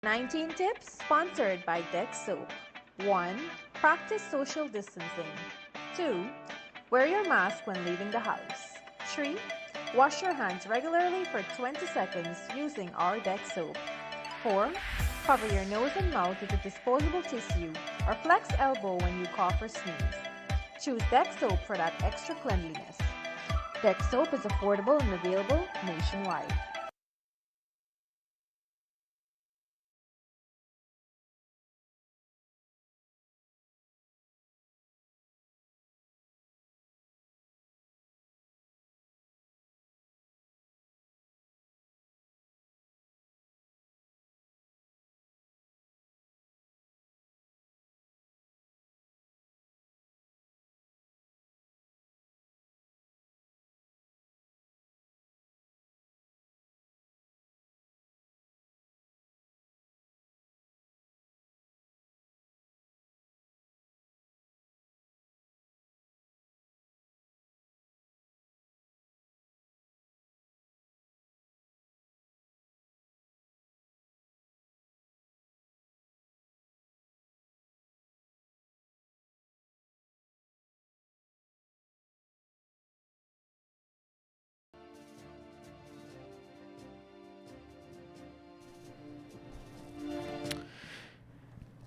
19 tips sponsored by Dex Soap. 1. Practice social distancing. 2. Wear your mask when leaving the house. 3. Wash your hands regularly for 20 seconds using our Dex Soap. 4. Cover your nose and mouth with a disposable tissue or flex elbow when you cough or sneeze. Choose Dex Soap for that extra cleanliness. Dex Soap is affordable and available nationwide.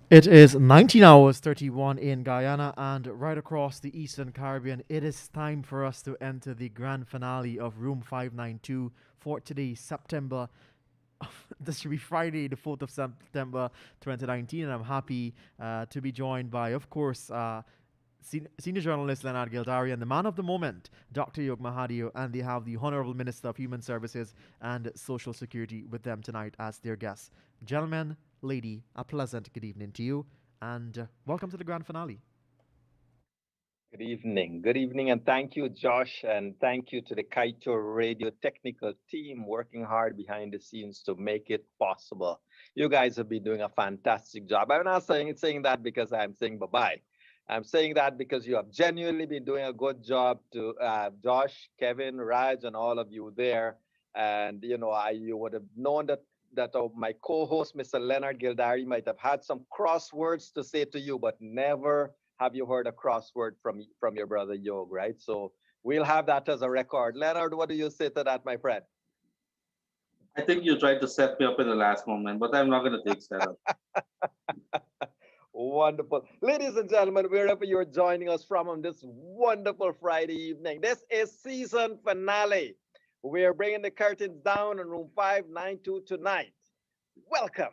It is 19 hours 31 in Guyana and right across the Eastern Caribbean. It is time for us to enter the grand finale of Room 592 for today, September. This should be Friday, the 4th of September 2019, and I'm happy to be joined by, of course, senior journalist Leonard Gildarie and the man of the moment, Dr. Mahadeo, and they have the Honorable Minister of Human Services and Social Security with them tonight as their guests. Gentlemen, lady, a pleasant good evening to you, and welcome to the grand finale. Good evening, and thank you, Josh, and thank you to the Kaieteur radio technical team working hard behind the scenes to make it possible. You guys have been doing a fantastic job. I'm not saying that because I'm saying bye-bye. I'm saying that because you have genuinely been doing a good job to Josh, Kevin, Raj, and all of you there. And you would have known that my co-host, Mr. Leonard Gildarie, might have had some crosswords to say to you, but never have you heard a crossword from your brother Yog, right? So we'll have that as a record. Leonard, what do you say to that, my friend? I think you tried to set me up in the last moment, but I'm not going to take setup. Wonderful. Ladies and gentlemen, wherever you're joining us from on this wonderful Friday evening, this is season finale. We're bringing the curtains down on room 592 tonight. Welcome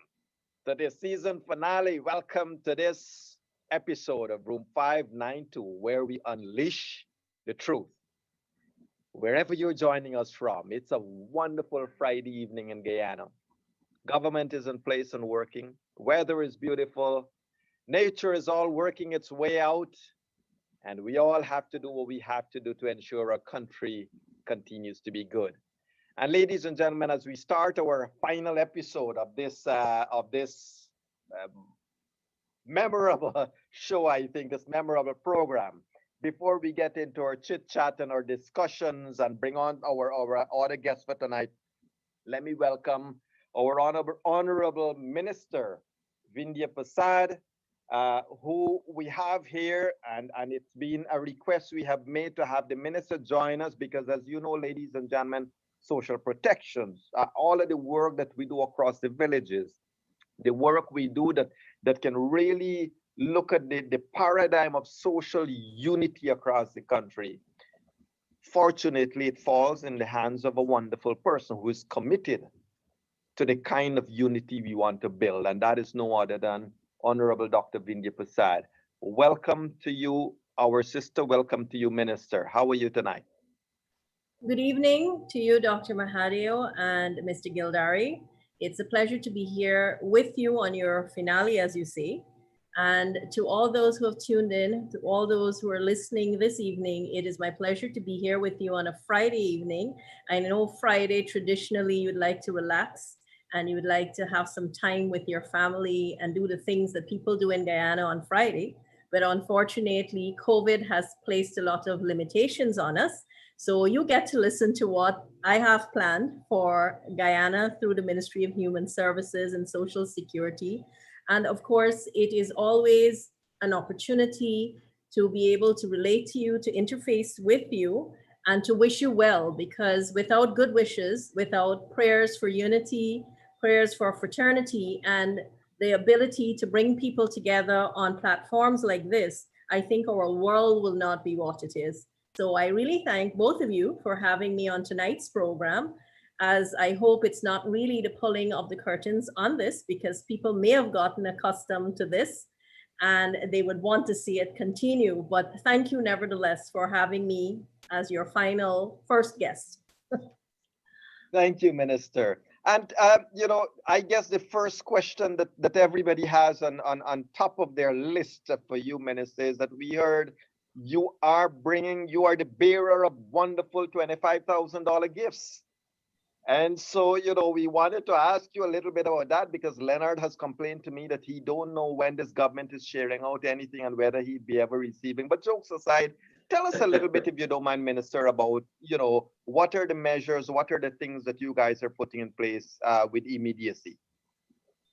to this season finale. Welcome to this episode of room 592, where we unleash the truth. Wherever you're joining us from, it's a wonderful Friday evening in Guyana. Government is in place and working. Weather is beautiful. Nature is all working its way out. And we all have to do what we have to do to ensure our country continues to be good. And ladies and gentlemen, as we start our final episode of this memorable show, I think, this memorable program, before we get into our chit chat and our discussions and bring on our other guests for tonight, let me welcome our honorable Minister Vindhya Prasad, who we have here, and it's been a request we have made to have the minister join us because, as you know, ladies and gentlemen, social protections, all of the work that we do across the villages, the work we do that can really look at the paradigm of social unity across the country. Fortunately, it falls in the hands of a wonderful person who is committed to the kind of unity we want to build, and that is no other than Honorable Dr. Vindhya Prasad. Welcome to you, our sister. Welcome to you, Minister. How are you tonight? Good evening to you, Dr. Mahadeo and Mr. Gildarie. It's a pleasure to be here with you on your finale, as you say. And to all those who have tuned in, to all those who are listening this evening, it is my pleasure to be here with you on a Friday evening. I know Friday, traditionally, you'd like to relax and you would like to have some time with your family and do the things that people do in Guyana on Friday. but unfortunately, COVID has placed a lot of limitations on us. So you get to listen to what I have planned for Guyana through the Ministry of Human Services and Social Security. And of course, it is always an opportunity to be able to relate to you, to interface with you, and to wish you well, because without good wishes, without prayers for unity, prayers for fraternity, and the ability to bring people together on platforms like this, I think our world will not be what it is. So I really thank both of you for having me on tonight's program, as I hope it's not really the pulling of the curtains on this, because people may have gotten accustomed to this and they would want to see it continue. But thank you nevertheless for having me as your final first guest. Thank you, Minister. And, I guess the first question that everybody has on top of their list for you, Minister, is that we heard you are the bearer of wonderful $25,000 gifts. And so, we wanted to ask you a little bit about that, because Leonard has complained to me that he don't know when this government is sharing out anything and whether he'd be ever receiving. But jokes aside, tell us a little bit, if you don't mind, Minister, about, what are the measures, what are the things that you guys are putting in place with immediacy?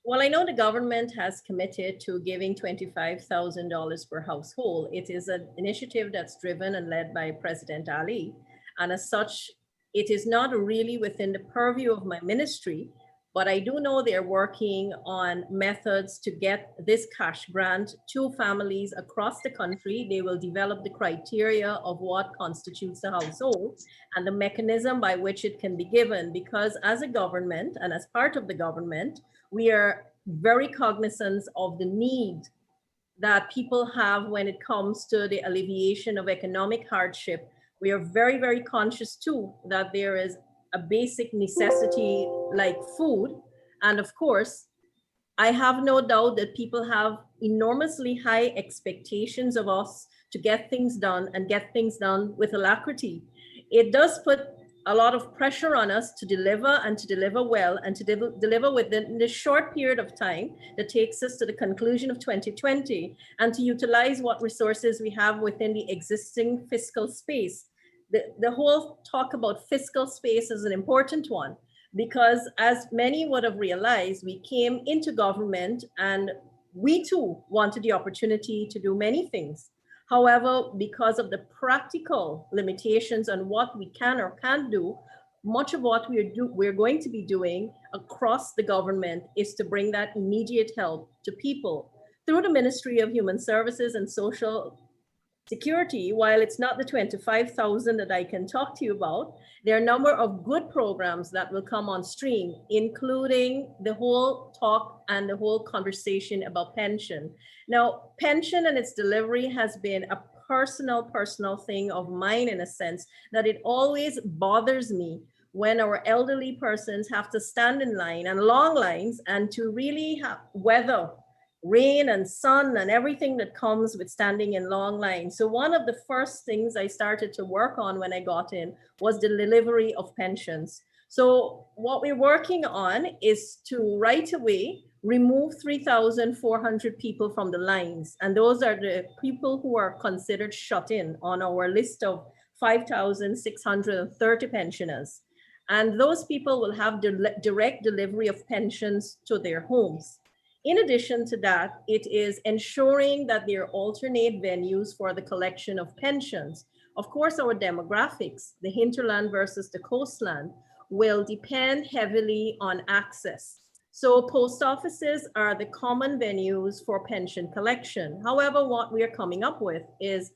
Well, I know the government has committed to giving $25,000 per household. It is an initiative that's driven and led by President Ali. And as such, it is not really within the purview of my ministry, but I do know they're working on methods to get this cash grant to families across the country. They will develop the criteria of what constitutes a household and the mechanism by which it can be given, because as a government and as part of the government, we are very cognizant of the need that people have when it comes to the alleviation of economic hardship. We are very, very conscious too that there is a basic necessity like food. And of course, I have no doubt that people have enormously high expectations of us to get things done and get things done with alacrity. It does put a lot of pressure on us to deliver and to deliver well and to deliver within the short period of time that takes us to the conclusion of 2020, and to utilize what resources we have within the existing fiscal space. The whole talk about fiscal space is an important one, because as many would have realized, we came into government and we too wanted the opportunity to do many things. However, because of the practical limitations on what we can or can't do, much of what we're going to be doing across the government is to bring that immediate help to people through the Ministry of Human Services and Social Security. While it's not the 25,000 that I can talk to you about, there are a number of good programs that will come on stream, including the whole talk and the whole conversation about pension. Now, pension and its delivery has been a personal thing of mine, in a sense that it always bothers me when our elderly persons have to stand in line and long lines, and to really weather rain and sun and everything that comes with standing in long lines. So one of the first things I started to work on when I got in was the delivery of pensions. So what we're working on is to right away remove 3,400 people from the lines. And those are the people who are considered shut in on our list of 5,630 pensioners. And those people will have direct delivery of pensions to their homes. In addition to that, it is ensuring that there are alternate venues for the collection of pensions. Of course, our demographics, the hinterland versus the coastland, will depend heavily on access. So post offices are the common venues for pension collection. However, what we are coming up with is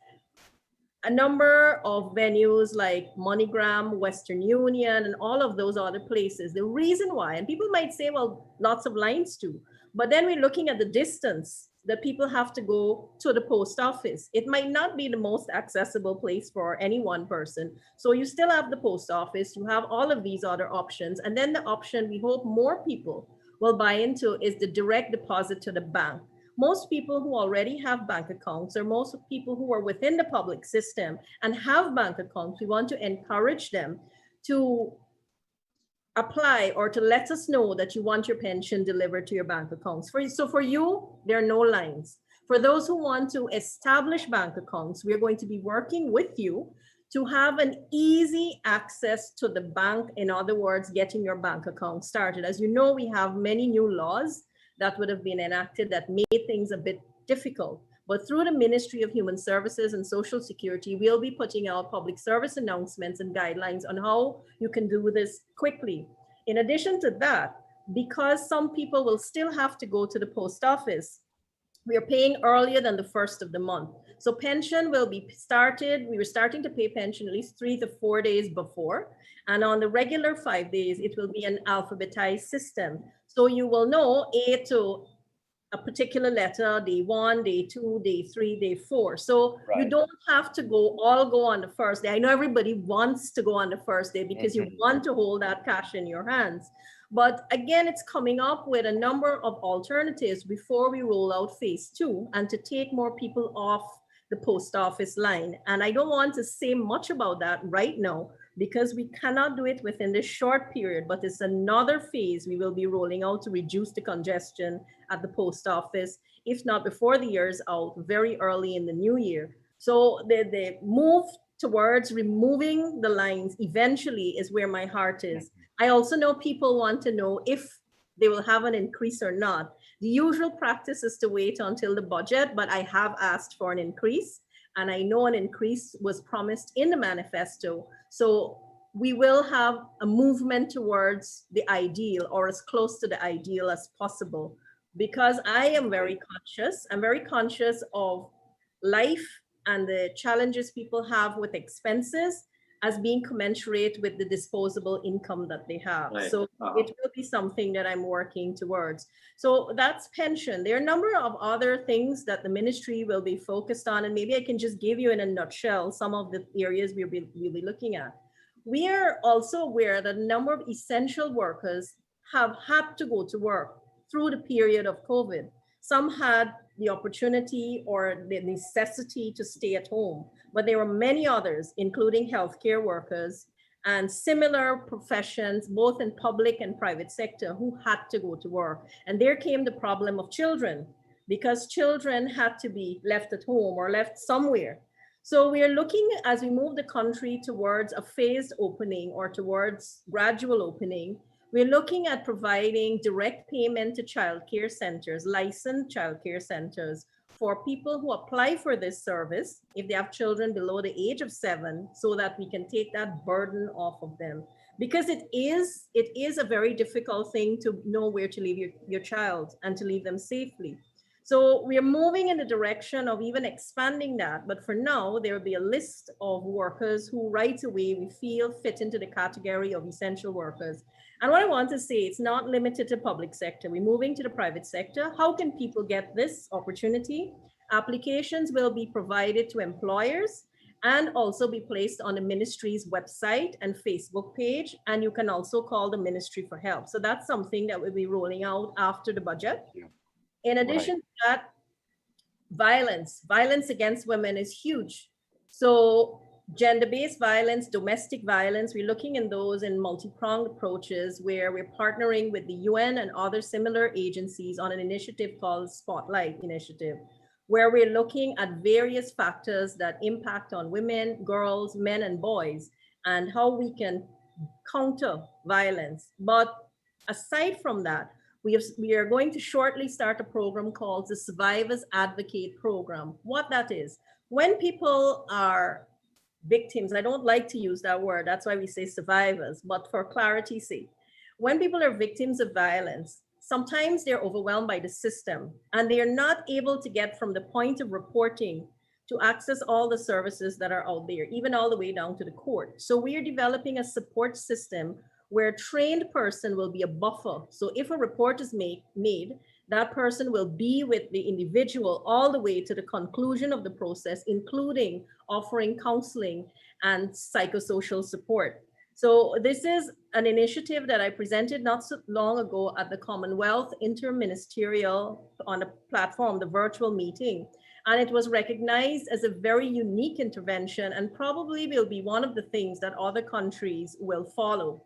a number of venues like MoneyGram, Western Union, and all of those other places. The reason why, and people might say, well, lots of lines too, but then we're looking at the distance that people have to go to the post office. It might not be the most accessible place for any one person. So you still have the post office, you have all of these other options. And then the option we hope more people will buy into is the direct deposit to the bank. Most people who already have bank accounts, or most people who are within the public system and have bank accounts, we want to encourage them to apply or to let us know that you want your pension delivered to your bank accounts. So for you, there are no lines. For those who want to establish bank accounts, we're going to be working with you to have an easy access to the bank. In other words, getting your bank account started. As you know, we have many new laws that would have been enacted that made things a bit difficult. But through the Ministry of Human Services and Social Security, we'll be putting out public service announcements and guidelines on how you can do this quickly. In addition to that, because some people will still have to go to the post office, we are paying earlier than the first of the month. So pension will be started. We were starting to pay pension at least 3 to 4 days before. And on the regular 5 days, it will be an alphabetized system. So you will know A to a particular letter, day 1, day 2, day 3, day 4. So you don't have to all go on the first day. I know everybody wants to go on the first day because you want to hold that cash in your hands. But again, it's coming up with a number of alternatives before we roll out phase 2 and to take more people off the post office line. And I don't want to say much about that right now because we cannot do it within this short period, but it's another phase we will be rolling out to reduce the congestion at the post office, if not before the year's out, very early in the new year. So the move towards removing the lines eventually is where my heart is. I also know people want to know if they will have an increase or not. The usual practice is to wait until the budget, but I have asked for an increase, and I know an increase was promised in the manifesto. So we will have a movement towards the ideal, or as close to the ideal as possible, because I am very conscious. I'm very conscious of life and the challenges people have with expenses as being commensurate with the disposable income that they have. So it will be something that I'm working towards. So that's pension. There are a number of other things that the ministry will be focused on, and maybe I can just give you in a nutshell some of the areas we'll be looking at. We are also aware that a number of essential workers have had to go to work through the period of COVID. Some had the opportunity or the necessity to stay at home, but there were many others, including healthcare workers and similar professions, both in public and private sector, who had to go to work. And there came the problem of children, because children had to be left at home or left somewhere. So we are looking, as we move the country towards a phased opening or towards gradual opening, we're looking at providing direct payment to childcare centers, licensed childcare centers, for people who apply for this service, if they have children below the age of 7, so that we can take that burden off of them. Because it is a very difficult thing to know where to leave your child and to leave them safely. So we are moving in the direction of even expanding that. But for now, there will be a list of workers who right away we feel fit into the category of essential workers. And what I want to say, it's not limited to public sector. We're moving to the private sector. How can people get this opportunity? Applications will be provided to employers and also be placed on the ministry's website and Facebook page. And you can also call the ministry for help. So that's something that we'll be rolling out after the budget. Yeah. In addition to that, violence against women is huge. So gender-based violence, domestic violence, we're looking in those in multi-pronged approaches where we're partnering with the UN and other similar agencies on an initiative called Spotlight Initiative, where we're looking at various factors that impact on women, girls, men, and boys, and how we can counter violence. But aside from that, we are going to shortly start a program called the Survivors Advocate Program. What that is, when people are victims, I don't like to use that word, that's why we say survivors, but for clarity's sake, when people are victims of violence, sometimes they're overwhelmed by the system and they are not able to get from the point of reporting to access all the services that are out there, even all the way down to the court. So we are developing a support system where a trained person will be a buffer. So if a report is made, that person will be with the individual all the way to the conclusion of the process, including offering counseling and psychosocial support. So this is an initiative that I presented not so long ago at the Commonwealth Interministerial on a platform, the virtual meeting. And it was recognized as a very unique intervention and probably will be one of the things that other countries will follow.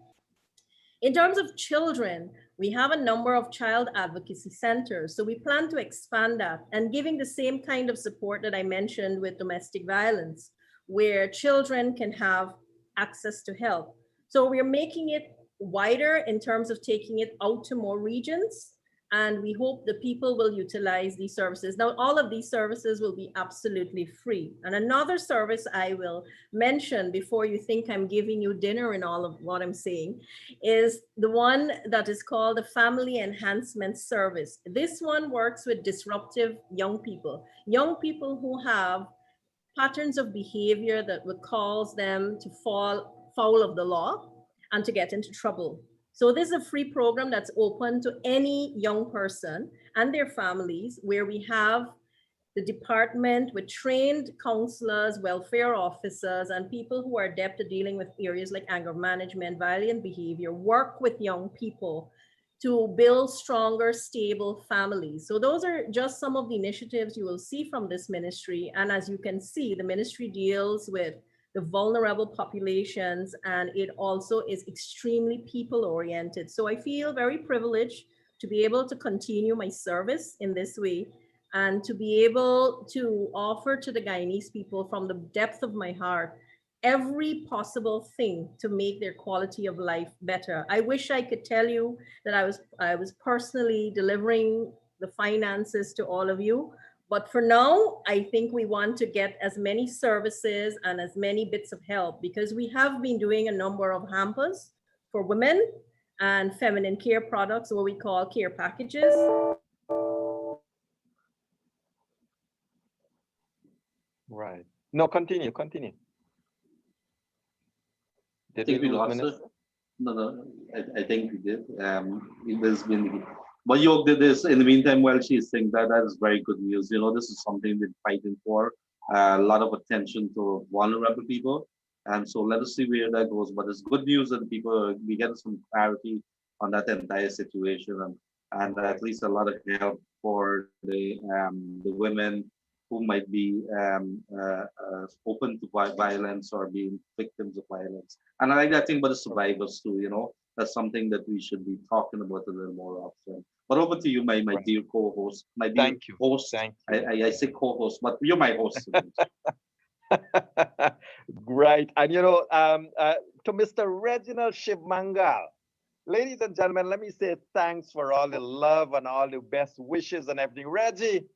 In terms of children, We have a number of child advocacy centers. So we plan to expand that and giving the same kind of support that I mentioned with domestic violence, where children can have access to help. So we're making it wider in terms of taking it out to more regions. And we hope the people will utilize these services. Now, all of these services will be absolutely free. And another service I will mention before you think I'm giving you dinner in all of what I'm saying is the one that is called the Family Enhancement Service. This one works with disruptive young people who have patterns of behavior that would cause them to fall foul of the law and to get into trouble. So this is a free program that's open to any young person and their families, where we have the department with trained counselors, welfare officers, and people who are adept at dealing with areas like anger management, violent behavior, work with young people to build stronger, stable families. So those are just some of the initiatives you will see from this ministry. And as you can see, the ministry deals with the vulnerable populations, and it also is extremely people oriented. So I feel very privileged to be able to continue my service in this way and to be able to offer to the Guyanese people from the depth of my heart every possible thing to make their quality of life better. I wish I could tell you that I was personally delivering the finances to all of you, but for now, I think we want to get as many services and as many bits of help, because we have been doing a number of hampers for women and feminine care products, what we call care packages. Right. No, continue. I Did think we lose lost her. Minister? No, I think we did. It has been, but you did this in the meantime while she's saying that. That is very good news. You know, this is something we've been fighting for. A lot of attention to vulnerable people, and so let us see where that goes. But it's good news that people we get some clarity on that entire situation, and at least a lot of help for the women who might be open to violence or being victims of violence. And I like that thing about the survivors too, you know, that's something that we should be talking about a little more often. But over to you, my Right. dear co-host, my dear Thank you. host. Thank you. I say co-host, but you're my host today. Right. And to Mr. Reginald Shivmangal, ladies and gentlemen, let me say thanks for all the love and all the best wishes and everything. Reggie,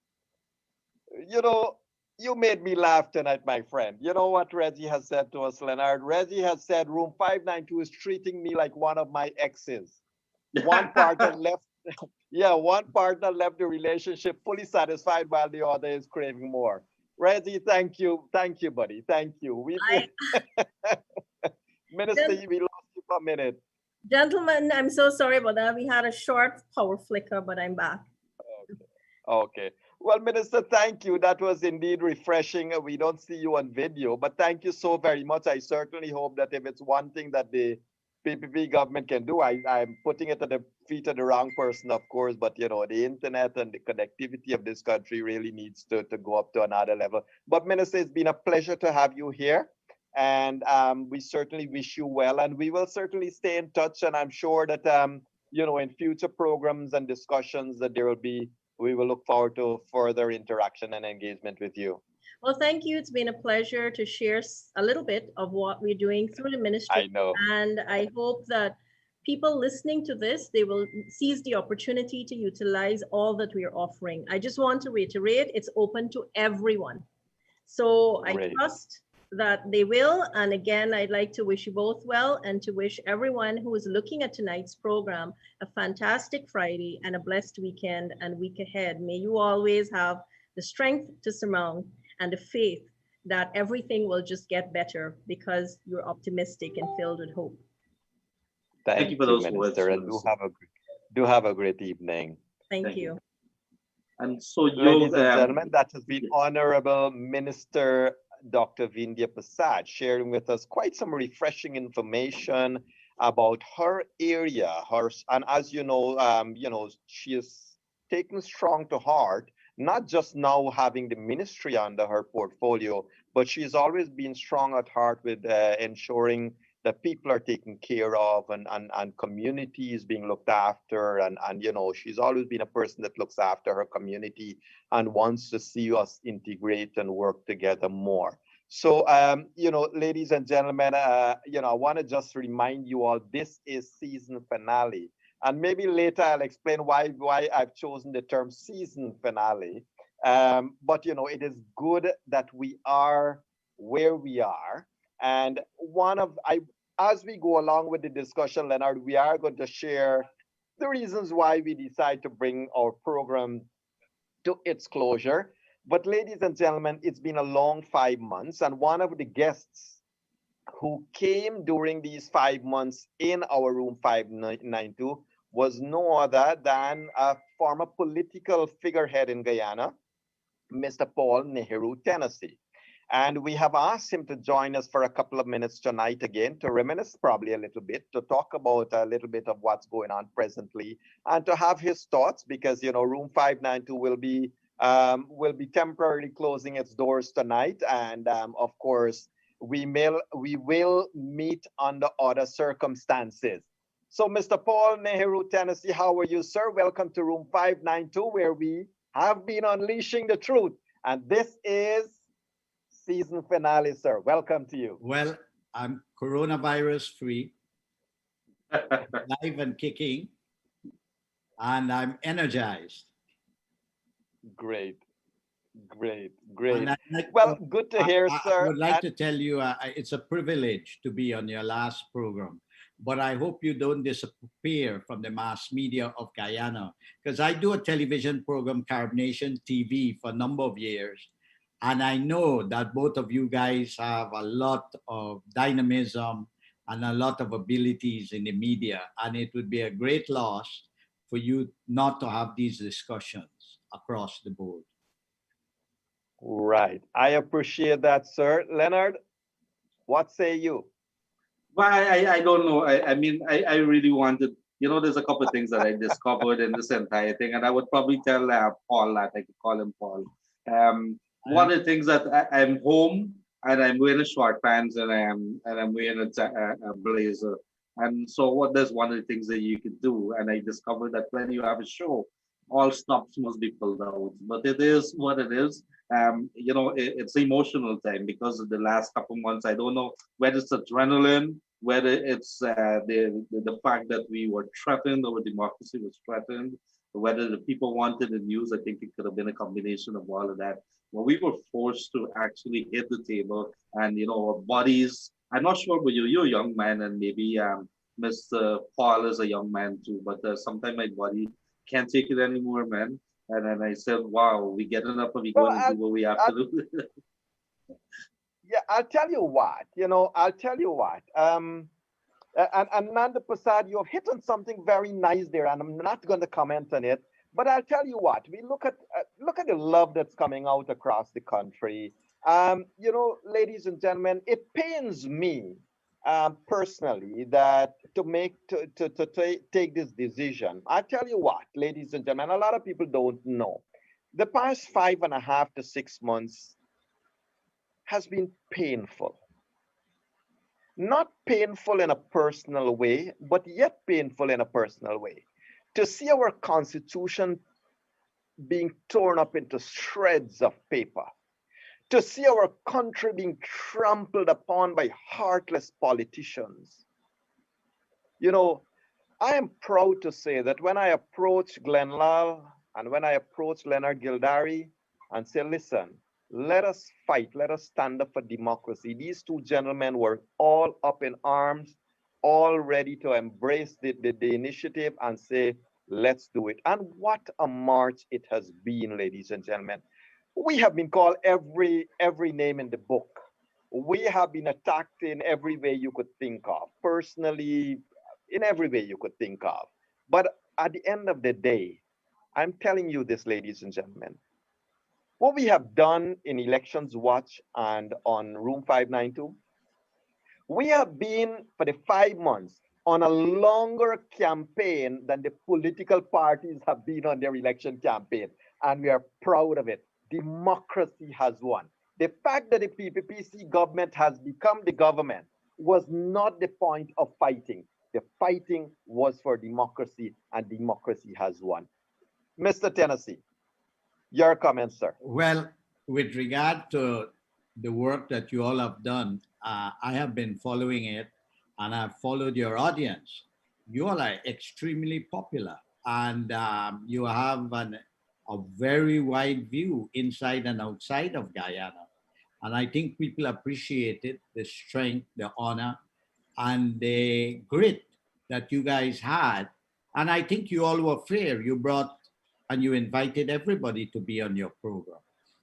you know, you made me laugh tonight, my friend. You know what Reggie has said to us, Leonard? Reggie has said room 592 is treating me like one of my exes. One partner left, yeah, one partner left the relationship fully satisfied while the other is craving more. Reggie, thank you. Thank you, buddy. Thank you. Minister, we lost you for a minute. Gentlemen, I'm so sorry about that. We had a short power flicker, but I'm back. Okay. Well, Minister, thank you. That was indeed refreshing. We don't see you on video, but thank you so very much. I certainly hope that if it's one thing that the PPP government can do, I'm putting it at the feet of the wrong person, of course, but the internet and the connectivity of this country really needs to go up to another level. But Minister, it's been a pleasure to have you here. And we certainly wish you well, and we will certainly stay in touch. And I'm sure that, in future programs and discussions that we will look forward to further interaction and engagement with you. Well, thank you. It's been a pleasure to share a little bit of what we're doing through the ministry. I know. And I hope that people listening to this, they will seize the opportunity to utilize all that we are offering. I just want to reiterate, it's open to everyone. So Great. I trust that they will. And again, I'd like to wish you both well and to wish everyone who is looking at tonight's program a fantastic Friday and a blessed weekend and week ahead. May you always have the strength to surmount and the faith that everything will just get better because you're optimistic and filled with hope. Thank you for those Minister, words. And do have a great evening. Thank you. And so, ladies and gentlemen, that has been Honorable Minister Dr. Vindhya Prasad sharing with us quite some refreshing information about her area. And as you know, she is taken strong to heart, not just now having the ministry under her portfolio, but she's always been strong at heart with ensuring that people are taken care of, and community is being looked after. And you know, she's always been a person that looks after her community and wants to see us integrate and work together more. So, you know, ladies and gentlemen, you know, I want to just remind you all, this is season finale. And maybe later I'll explain why I've chosen the term season finale. But, you know, it is good that we are where we are. And as we go along with the discussion, Leonard, we are going to share the reasons why we decide to bring our program to its closure. But ladies and gentlemen, it's been a long 5 months, and one of the guests who came during these 5 months in our room 592 was no other than a former political figurehead in Guyana, Mr. Paul Nehru Tennessee. And we have asked him to join us for a couple of minutes tonight again to reminisce probably a little bit, to talk about a little bit of what's going on presently, and to have his thoughts, because, you know, room 592 will be temporarily closing its doors tonight. And of course, we will meet under other circumstances. So, Mr. Paul Nehru Tennessee, how are you, sir? Welcome to room 592, where we have been unleashing the truth. And this is season finale, sir. Welcome to you. Well, I'm coronavirus free, live and kicking, and I'm energized. Great. And Well, good to hear, sir. I would like to tell you, it's a privilege to be on your last program, but I hope you don't disappear from the mass media of Guyana, because I do a television program, Carib Nation TV, for a number of years. And I know that both of you guys have a lot of dynamism and a lot of abilities in the media. And it would be a great loss for you not to have these discussions across the board. Right. I appreciate that, sir. Leonard, what say you? Well, I don't know. I mean, I really wanted, you know, there's a couple of things that I discovered in this entire thing, and I would probably tell Paul that. I could call him Paul. One of the things that I'm home and I'm wearing short pants and I'm wearing a blazer. And so there's one of the things that you can do. And I discovered that when you have a show, all stops must be pulled out. But it is what it is. You know, it's emotional time because of the last couple of months. I don't know whether it's adrenaline, whether it's the fact that we were threatened, our democracy was threatened, whether the people wanted the news. I think it could have been a combination of all of that. Well, we were forced to actually hit the table, and you know, our bodies. I'm not sure about you. You're a young man, and maybe Mr. Paul is a young man too. But sometimes my body can't take it anymore, man. And then I said, "Wow, we getting up and we going to do what we have to do." Yeah, I'll tell you what. You know, I'll tell you what. And Nanda Prasad, you have hit on something very nice there, and I'm not going to comment on it. But I'll tell you what, we look at the love that's coming out across the country. You know, ladies and gentlemen, it pains me personally that to take this decision. I'll tell you what, ladies and gentlemen, a lot of people don't know. The past 5.5 to 6 months has been painful. Not painful in a personal way, but yet painful in a personal way. To see our Constitution being torn up into shreds of paper, to see our country being trampled upon by heartless politicians. You know, I am proud to say that when I approached Glenn Lal and when I approached Leonard Gildarie and said, listen, let us fight, let us stand up for democracy. These two gentlemen were all up in arms, all ready to embrace the initiative and say, let's do it. And what a march it has been, ladies and gentlemen. We have been called every name in the book. We have been attacked in every way you could think of, personally, in every way you could think of. But at the end of the day, I'm telling you this, ladies and gentlemen, what we have done in Elections Watch and on Room 592, we have been for the 5 months on a longer campaign than the political parties have been on their election campaign. And we are proud of it. Democracy has won. The fact that the PPPC government has become the government was not the point of fighting. The fighting was for democracy, and democracy has won. Mr. Tennessee, your comments, sir. Well, with regard to the work that you all have done, I have been following it, and I've followed your audience. You all are extremely popular, and you have a very wide view inside and outside of Guyana. And I think people appreciate it, the strength, the honor, and the grit that you guys had. And I think you all were fair. You brought and you invited everybody to be on your program.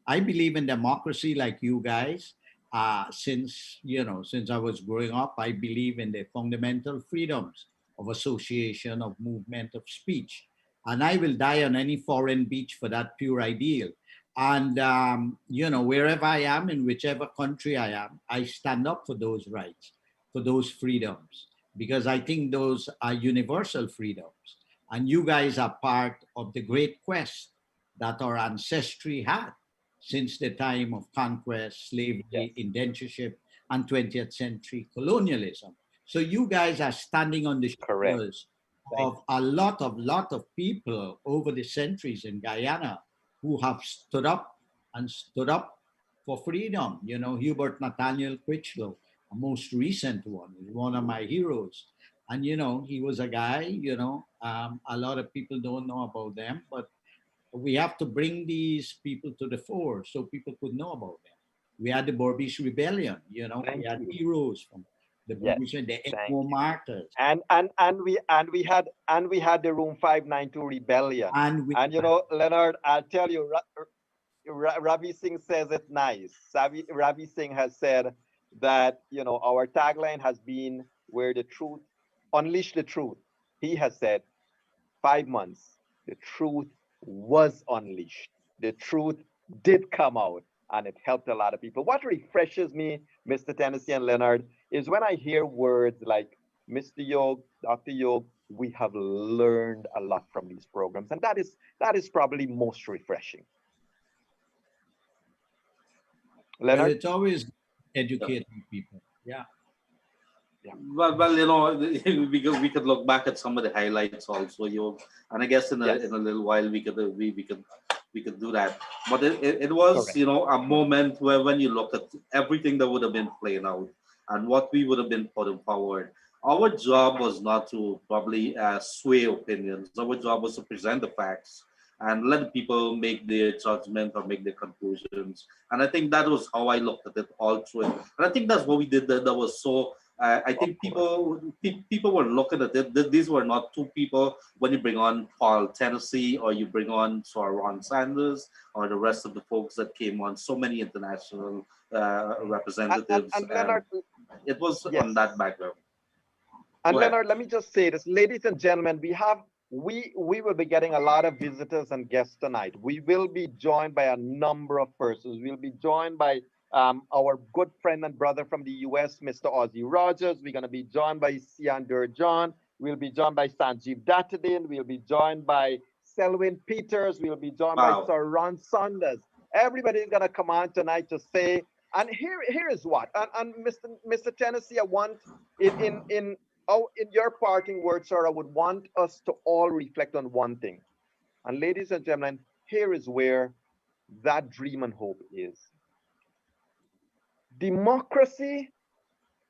I believe in democracy like you guys. Since I was growing up, I believe in the fundamental freedoms of association, of movement, of speech. And I will die on any foreign beach for that pure ideal. And, wherever I am, in whichever country I am, I stand up for those rights, for those freedoms, because I think those are universal freedoms. And you guys are part of the great quest that our ancestry had since the time of conquest, slavery, indentureship, and 20th century colonialism. So you guys are standing on the shoulders of a lot of people over the centuries in Guyana who have stood up for freedom. You know, Hubert Nathaniel Critchlow, a most recent one, is one of my heroes. And, he was a guy, a lot of people don't know about them, but we have to bring these people to the fore so people could know about them. We had the Berbice Rebellion, we had heroes from the Berbice, the Echo Martyrs. And we had the Room 592 Rebellion. And Leonard, I'll tell you, Ravi Singh says it nice. Ravi Singh has said that, our tagline has been where the truth, unleash the truth. He has said 5 months, the truth was unleashed. The truth did come out, and it helped a lot of people. What refreshes me, Mr. Tennessee and Leonard, is when I hear words like Mr. Yog, Dr. Yog, we have learned a lot from these programs. And that is probably most refreshing. Leonard? Well, it's always educating people. Yeah. Well, we could look back at some of the highlights also, and I guess in a little while we could do that. But it was a moment where when you look at everything that would have been playing out and what we would have been putting forward, our job was not to probably sway opinions. Our job was to present the facts and let people make their judgment or make their conclusions. And I think that was how I looked at it all through it. And I think that's what we did that was so. I think people were looking at it. These were not two people. When you bring on Paul Tennessee or you bring on Sir Ron Sanders or the rest of the folks that came on, so many international representatives. And Leonard, it was on that background. And Leonard, let me just say this, ladies and gentlemen, we will be getting a lot of visitors and guests tonight. We will be joined by a number of persons. We'll be joined by our good friend and brother from the US, Mr. Ozzy Rogers. We're going to be joined by Sian Durjan. We'll be joined by Sanjeev Dattadin. We'll be joined by Selwyn Peters. We'll be joined by Sir Ron Saunders. Everybody's going to come on tonight to say, and here is what, and Mr. Tennessee, I want in your parting words, sir, I would want us to all reflect on one thing. And ladies and gentlemen, here is where that dream and hope is. Democracy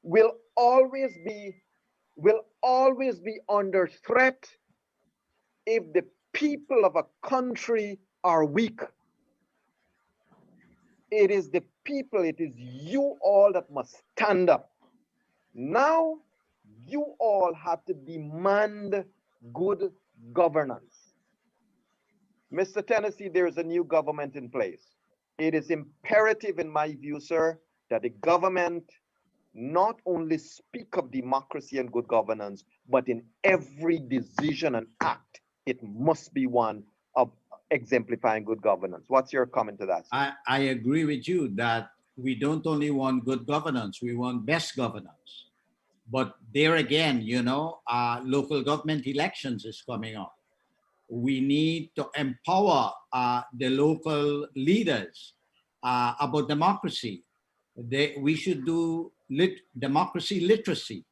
will always be under threat if the people of a country are weak. It is the people, it is you all that must stand up. Now, you all have to demand good governance. Mr. Tennessee, there is a new government in place. It is imperative, in my view, sir, that the government not only speak of democracy and good governance, but in every decision and act, it must be one of exemplifying good governance. What's your comment to that, sir? I agree with you that we don't only want good governance, we want best governance. But there again, local government elections is coming up. We need to empower the local leaders about democracy. We should do democracy literacy,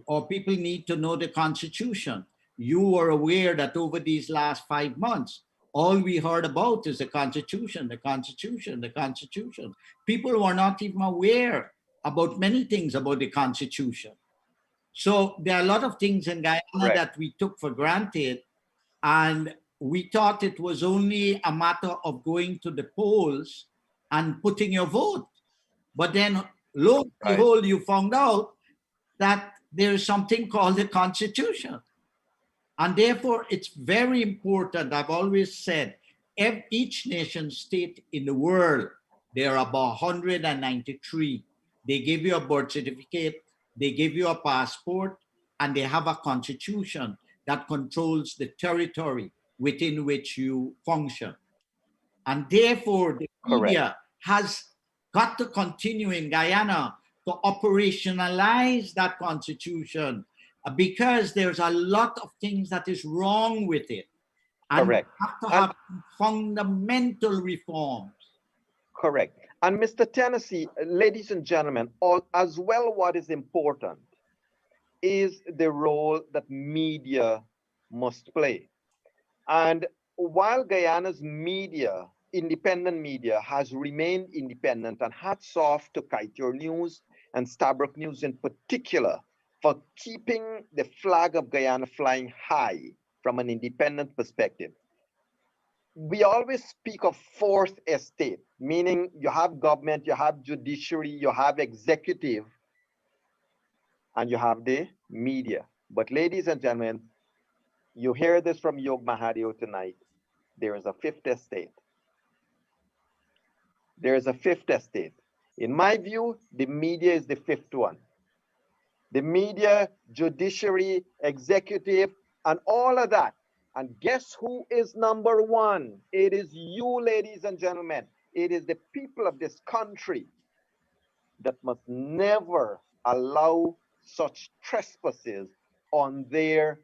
or people need to know the Constitution. You were aware that over these last 5 months, all we heard about is the Constitution, the Constitution, the Constitution. People were not even aware about many things about the Constitution. So there are a lot of things in Guyana Correct. that we took for granted, and we thought it was only a matter of going to the polls and putting your vote. But then, lo and Right. behold, you found out that there is something called the Constitution. And therefore, it's very important. I've always said, each nation state in the world, there are about 193. They give you a birth certificate, they give you a passport, and they have a constitution that controls the territory within which you function. And therefore, the Correct. media has got to continue in Guyana to operationalize that constitution, because there's a lot of things that is wrong with it. And Correct. we have to And- have fundamental reforms. Correct. And Mr. Tennessee, ladies and gentlemen, as well, what is important is the role that media must play. And while Guyana's media, independent media, has remained independent, and hats off to Kaieteur News and Stabroek News in particular for keeping the flag of Guyana flying high from an independent perspective. We always speak of fourth estate, meaning you have government, you have judiciary, you have executive, and you have the media. But ladies and gentlemen, you hear this from Yog Mahadeo tonight. There is a fifth estate. There is a fifth estate. In my view, the media is the fifth one. The media, judiciary, executive, and all of that. And guess who is number one? It is you, ladies and gentlemen. It is the people of this country that must never allow such trespasses on their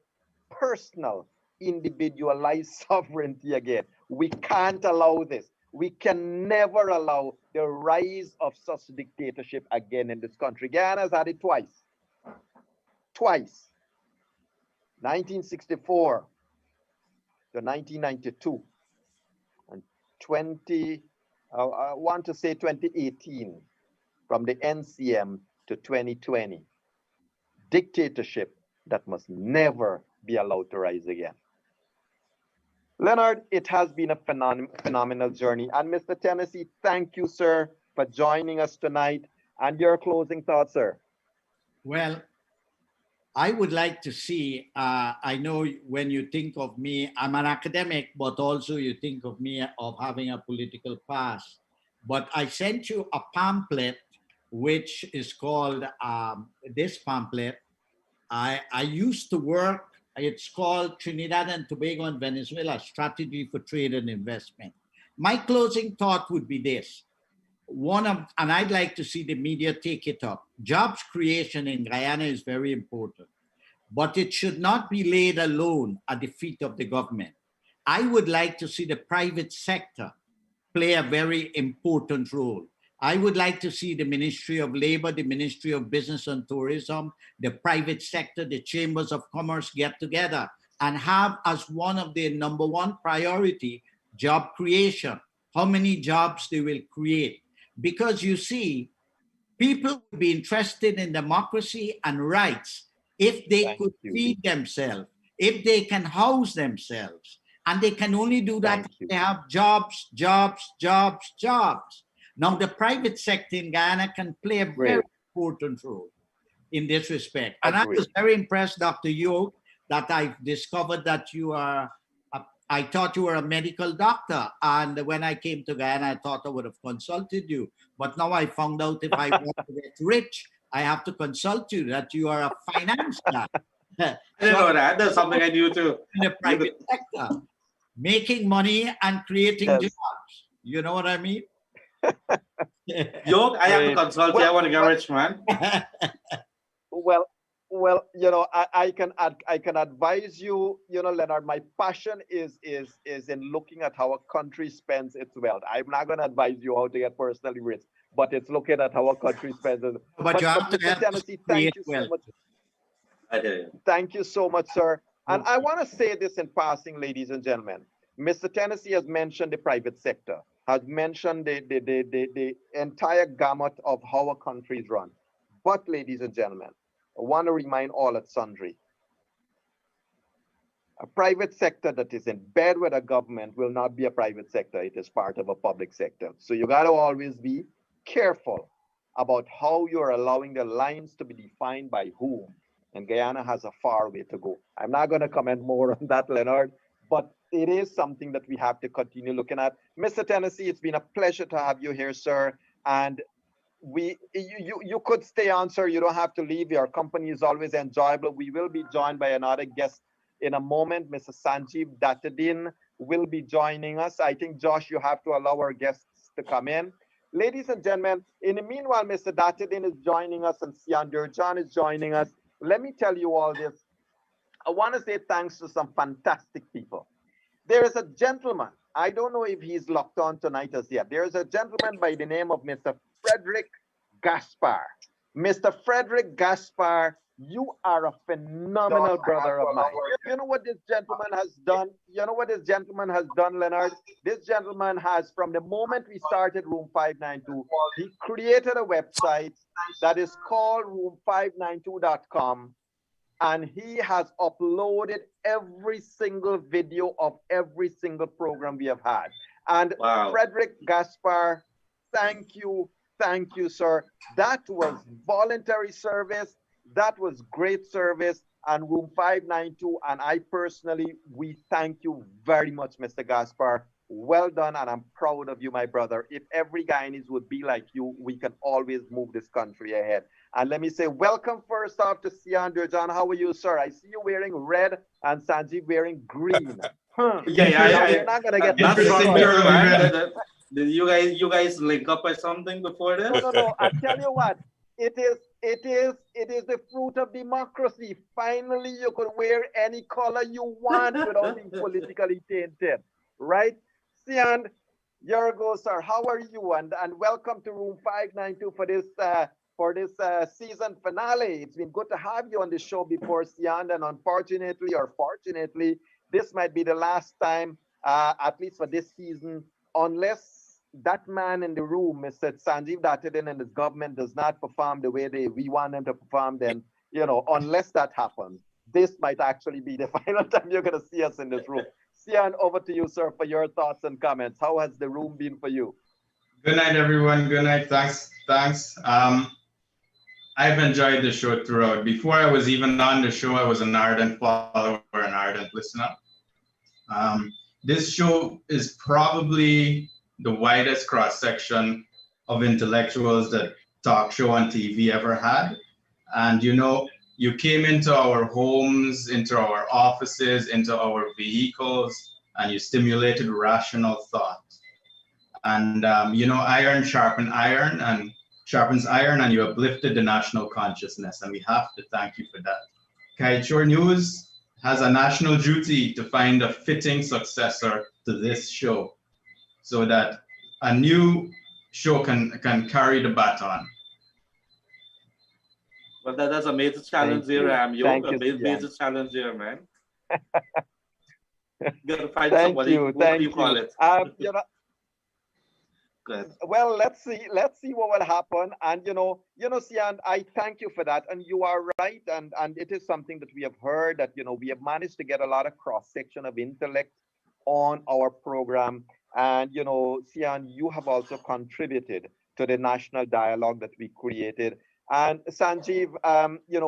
personal, individualized sovereignty again. We can't allow this. We can never allow the rise of such dictatorship again in this country. Guyana's had it twice. Twice. 1964 to 1992. And I want to say 2018, from the NCM to 2020. Dictatorship that must never be allowed to rise again. Leonard, it has been a phenomenal journey. And Mr. Tennessee, thank you, sir, for joining us tonight. And your closing thoughts, sir. Well, I would like to see, I know when you think of me, I'm an academic, but also you think of me of having a political past. But I sent you a pamphlet, which is called, this pamphlet. I used to work, it's called Trinidad and Tobago and Venezuela, Strategy for Trade and Investment. My closing thought would be this. And I'd like to see the media take it up. Jobs creation in Guyana is very important, but it should not be laid alone at the feet of the government. I would like to see the private sector play a very important role. I would like to see the Ministry of Labor, the Ministry of Business and Tourism, the private sector, the chambers of commerce get together and have as one of their number one priority, job creation. How many jobs they will create. Because you see, people would be interested in democracy and rights if they could feed themselves, if they can house themselves. And they can only do that if they have jobs, jobs, jobs, jobs. Now, the private sector in Guyana can play a very important role in this respect. And I was very impressed, Dr. Yog, that I've discovered that you are, I thought you were a medical doctor. And when I came to Guyana, I thought I would have consulted you. But now I found out if I want to get rich, I have to consult you, that you are a finance guy. I didn't know that. That's something I knew too. In the private sector, making money and creating jobs. You know what I mean? Yog, I have to consult you. I want to get rich, man. Well, you know, I can advise you, you know, Leonard, my passion is in looking at how a country spends its wealth. I'm not going to advise you how to get personally rich, but it's looking at how our country spends it. But you have to Mr. help us Tennessee, create thank you so wealth. much. I hear you. Thank you so much, sir. And Okay. I want to say this in passing, ladies and gentlemen. Mr. Tennessee has mentioned the private sector, has mentioned the entire gamut of how a country is run. But, ladies and gentlemen, I want to remind all at sundry, a private sector that is in bed with a government will not be a private sector. It is part of a public sector. So you got to always be careful about how you're allowing the lines to be defined by whom. And Guyana has a far way to go. I'm not going to comment more on that, Leonard, but it is something that we have to continue looking at. Mr. Tennessee, it's been a pleasure to have you here, sir. And you could stay on, sir. You don't have to leave. Your company is always enjoyable. We will be joined by another guest in a moment. Mr. Sanjeev Dattadin will be joining us. I think, Josh, you have to allow our guests to come in. Ladies and gentlemen, in the meanwhile, Mr. Dattadin is joining us and Sian Durjan is joining us. Let me tell you all this. I want to say thanks to some fantastic people. There is a gentleman, I don't know if he's locked on tonight as yet. There is a gentleman by the name of Mr. Frederick Gaspar. Mr. Frederick Gaspar, you are a phenomenal brother of mine. You know what this gentleman has done? You know what this gentleman has done, Leonard? This gentleman has, from the moment we started Room 592, he created a website that is called room592.com. And he has uploaded every single video of every single program we have had. And Wow. Frederick Gaspar, thank you, sir. That was voluntary service. That was great service. And Room 592, and I personally, we thank you very much, Mr. Gaspar. Well done, and I'm proud of you, my brother. If every Guyanese would be like you, we can always move this country ahead. And let me say, welcome first off to Sian Durjan. How are you, sir? I see you wearing red and Sanjeev wearing green. Yeah. You're not gonna get That's this from one. here, man. Did you guys link up or something before this? No. I tell you what, it is the fruit of democracy. Finally, you can wear any color you want without being politically tainted, right? Sian, here goes, sir. How are you? And welcome to Room 592 for this season finale. It's been good to have you on the show before, Sian, and unfortunately or fortunately, this might be the last time, at least for this season, unless that man in the room, Mr. Sanjeev Dattadin, and his government does not perform the way we want them to perform, then, unless that happens, this might actually be the final time you're going to see us in this room. Sian, over to you, sir, for your thoughts and comments. How has the room been for you? Good night, everyone. Good night. Thanks. I've enjoyed the show throughout. Before I was even on the show, I was an ardent follower, an ardent listener. This show is probably the widest cross-section of intellectuals that talk show on TV ever had. And you came into our homes, into our offices, into our vehicles, and you stimulated rational thought. And, iron sharpens iron and sharpens iron, and you uplifted the national consciousness. And we have to thank you for that. Kaieteur News has a national duty to find a fitting successor to this show so that a new show can carry the baton. Well, that's a major challenge here, major challenge here, man. You gotta find somebody. What do you call it? Well, let's see what will happen. And Sian, I thank you for that. And you are right. And it is something that we have heard that we have managed to get a lot of cross-section of intellect on our program. And Sian, you have also contributed to the national dialogue that we created. And Sanjeev,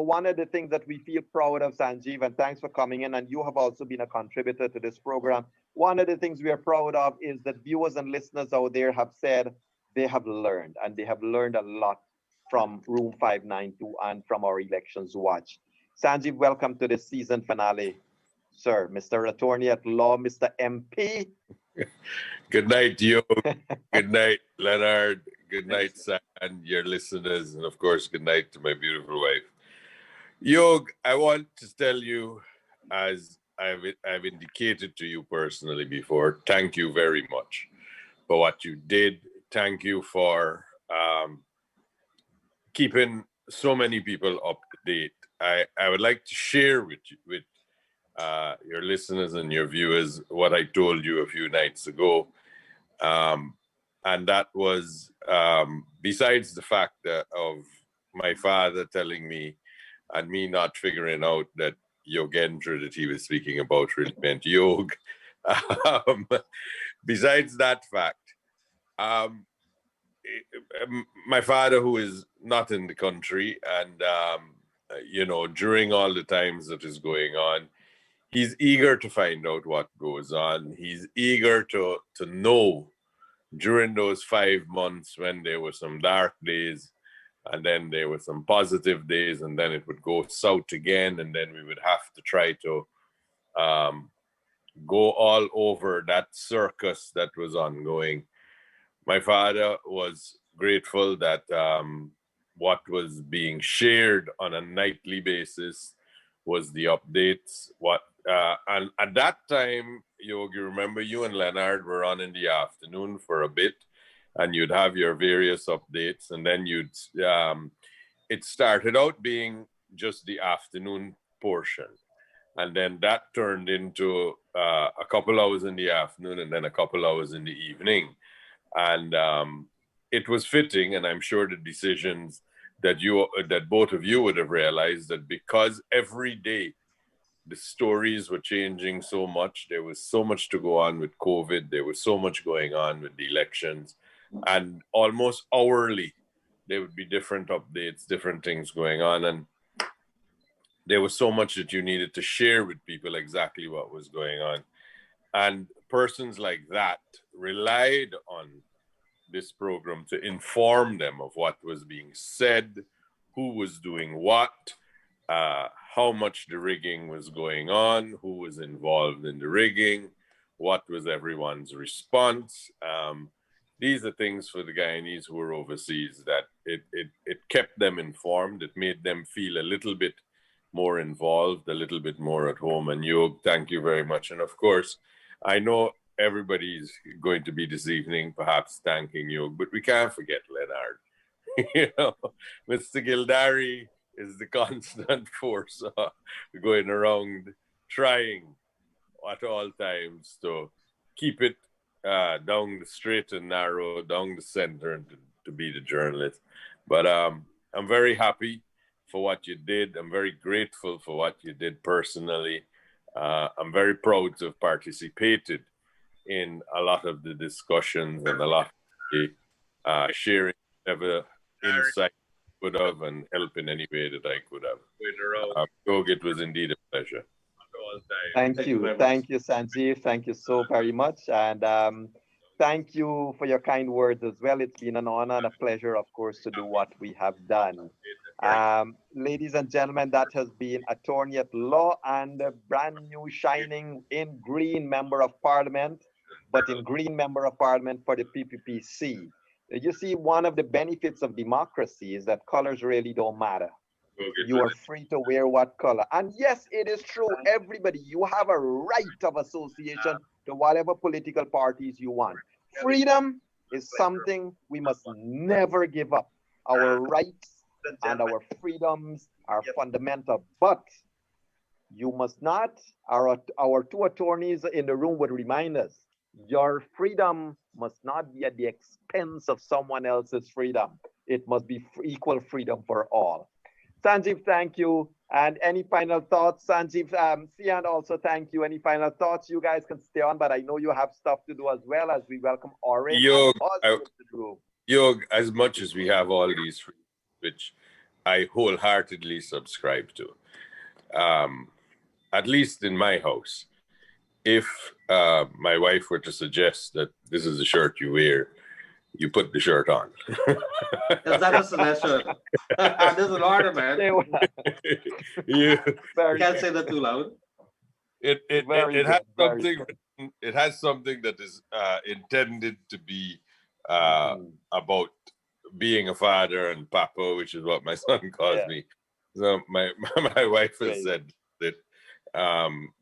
one of the things that we feel proud of, Sanjeev, and thanks for coming in, and you have also been a contributor to this program. One of the things we are proud of is that viewers and listeners out there have said they have learned, and they have learned a lot from Room 592 and from our elections watch. Sanjeev, welcome to the season finale, sir. Mr. Attorney at Law, Mr. MP. Good night, Yo. Good night, Leonard. Good night, San, your listeners, and of course, good night to my beautiful wife. Yog, I want to tell you, as I've indicated to you personally before, thank you very much for what you did. Thank you for keeping so many people up to date. I would like to share with your listeners and your viewers what I told you a few nights ago. And that was, besides the fact of my father telling me and me not figuring out that Yogendra that he was speaking about really meant yog. Besides that fact, my father, who is not in the country, and during all the times that is going on, he's eager to find out what goes on. He's eager to know during those 5 months when there were some dark days, and then there were some positive days, and then it would go south again, and then we would have to try to go all over that circus that was ongoing. My father was grateful that what was being shared on a nightly basis was the updates. And at that time, Yogi, remember you and Leonard were on in the afternoon for a bit, and you'd have your various updates, and then it started out being just the afternoon portion. And then that turned into a couple hours in the afternoon and then a couple hours in the evening. And it was fitting, and I'm sure the decisions that both of you would have realized that because every day the stories were changing so much, there was so much to go on with COVID, there was so much going on with the elections, and almost hourly there would be different updates, different things going on, and there was so much that you needed to share with people exactly what was going on. And persons like that relied on this program to inform them of what was being said, who was doing what, how much the rigging was going on, who was involved in the rigging, what was everyone's response. These are things for the Guyanese who were overseas that it kept them informed. It made them feel a little bit more involved, a little bit more at home. And Yog, thank you very much. And of course, I know everybody's going to be this evening perhaps thanking Yog, but we can't forget Leonard. Mr. Gildarie is the constant force going around trying at all times to keep it down the straight and narrow, down the center, and to be the journalist. But I'm very happy for what you did. I'm very grateful for what you did personally. I'm very proud to have participated in a lot of the discussions and a lot of the sharing whatever insight I could have and help in any way that I could have. Yog, it was indeed a pleasure. Thank you, Sanjeev. Thank you so very much. And thank you for your kind words as well. It's been an honor and a pleasure, of course, to do what we have done. Ladies and gentlemen, that has been Attorney at Law and a brand new shining in green Member of Parliament, but in green Member of Parliament for the PPPC. You see, one of the benefits of democracy is that colors really don't matter. You are free to wear what color. And yes, it is true, everybody, you have a right of association to whatever political parties you want. Freedom is something we must never give up. Our rights and our freedoms are fundamental, but you must not, our two attorneys in the room would remind us, your freedom must not be at the expense of someone else's freedom. It must be equal freedom for all. Sanjeev, thank you. And any final thoughts? Sanjeev, Sian, also thank you. Any final thoughts? You guys can stay on, but I know you have stuff to do as well, as we welcome Oren. Yog, as much as we have all these, which I wholeheartedly subscribe to, at least in my house, if my wife were to suggest that this is the shirt you wear, you put the shirt on. Is that a Celeste shirt? This is an order, man. You can't say that too loud. It has something that is intended to be about being a father and papa, which is what my son calls me. So my wife has said that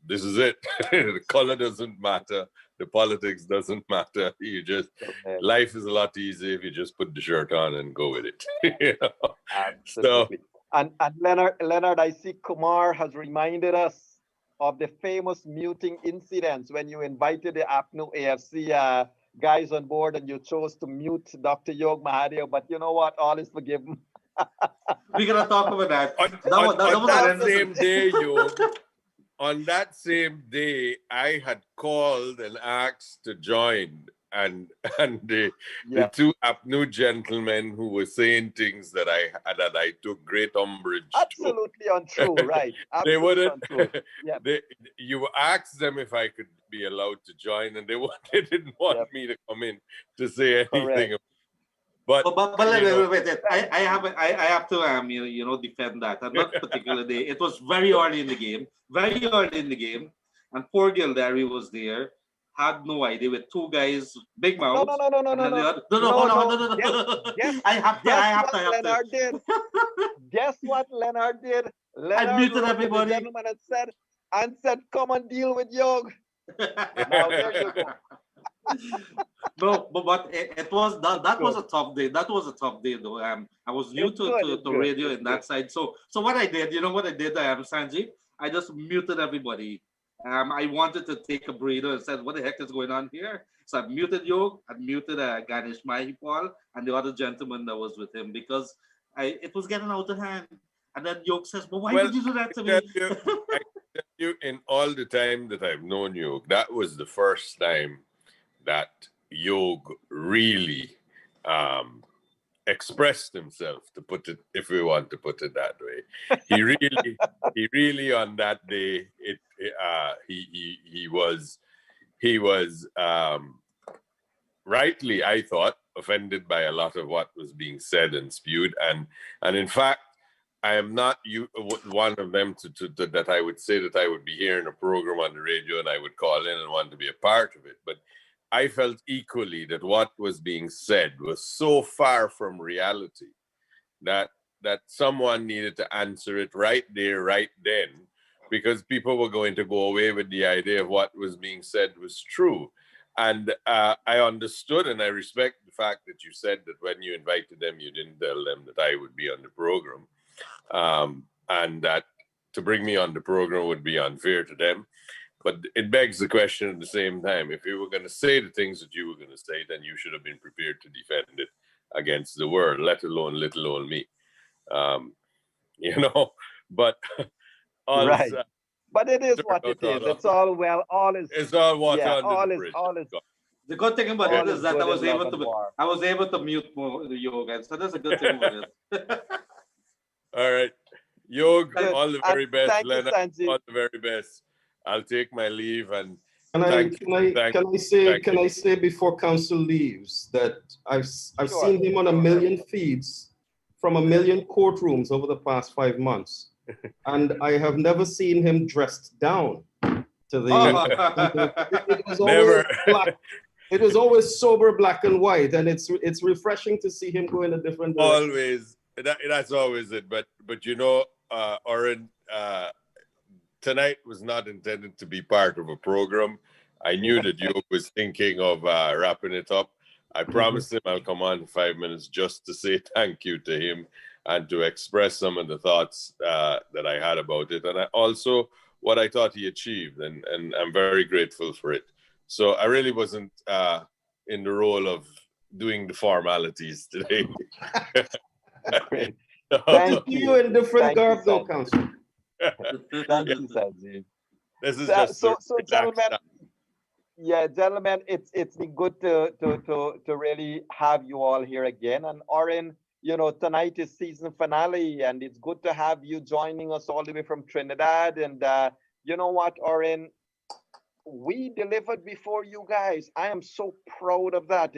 this is it. The color doesn't matter. the politics doesn't matter. Okay. Life is a lot easier if you just put the shirt on and go with it. So Absolutely. And Leonard, I see Kumar has reminded us of the famous muting incidents when you invited the APNU AFC guys on board and you chose to mute Dr. Yog Mahadeo. But you know what? All is forgiven. We're gonna talk about that. on that same day, on that same day, I had called and asked to join, and the two APNU gentlemen who were saying things that I took great umbrage Absolutely to. Untrue, right? Absolutely They wouldn't. Untrue. Yeah. You asked them if I could be allowed to join, and they didn't want me to come in to say anything. Correct. But wait. I have to defend that. And not particular day. It was very early in the game. And poor Gildarie was there. Had no idea with two guys, big mouths. No. I have to. Leonard did. Guess what Leonard did? Leonard I muted everybody. The gentleman and said, "Come and deal with Yog." Now there you go. No, but it was that was a tough day. That was a tough day though. I was new to radio in that side. So what I did, you know what I did, Sanji? I just muted everybody. I wanted to take a breather and said, what the heck is going on here? So I muted Yog, I muted Ganesh Mahipal and the other gentleman that was with him because it was getting out of hand. And then Yog says, but why did you do that to me? I tell you, in all the time that I've known Yog, that was the first time that Yog really expressed himself, to put it, if we want to put it that way. He really on that day, he was rightly, I thought, offended by a lot of what was being said and spewed, and in fact, I am not one of them that I would say that I would be hearing a program on the radio and I would call in and want to be a part of it, but I felt equally that what was being said was so far from reality that someone needed to answer it right there, right then, because people were going to go away with the idea of what was being said was true. And I understood and I respect the fact that you said that when you invited them, you didn't tell them that I would be on the program. And that to bring me on the program would be unfair to them. But it begs the question at the same time, if you were going to say the things that you were going to say, then you should have been prepared to defend it against the world, let alone little old me. But right. But it is what it is. It's all well, all is. It's all water under the bridge. The good thing about it is that I was able to mute more the Yog, so that's a good thing about it. All right, Yog, all the very best. Leonard, all the very best. I'll take my leave and can I say before council leaves that I've seen him on 1 million feeds from 1 million courtrooms over the past 5 months, and I have never seen him dressed down to the. It was always black. It was always sober, black and white, and it's refreshing to see him go in a different direction. Always, that's always it. But Oren. Tonight was not intended to be part of a program. I knew that Yog was thinking of wrapping it up. I promised him I'll come on in 5 minutes just to say thank you to him and to express some of the thoughts that I had about it. And also what I thought he achieved. And I'm very grateful for it. So I really wasn't in the role of doing the formalities today. Great. Thank you in different garb though, Council. Thank you, Sanjeev. This is just so gentlemen, it's been good to really have you all here again. And Oren, tonight is season finale, and it's good to have you joining us all the way from Trinidad. And you know what, Oren, we delivered before you guys. I am so proud of that,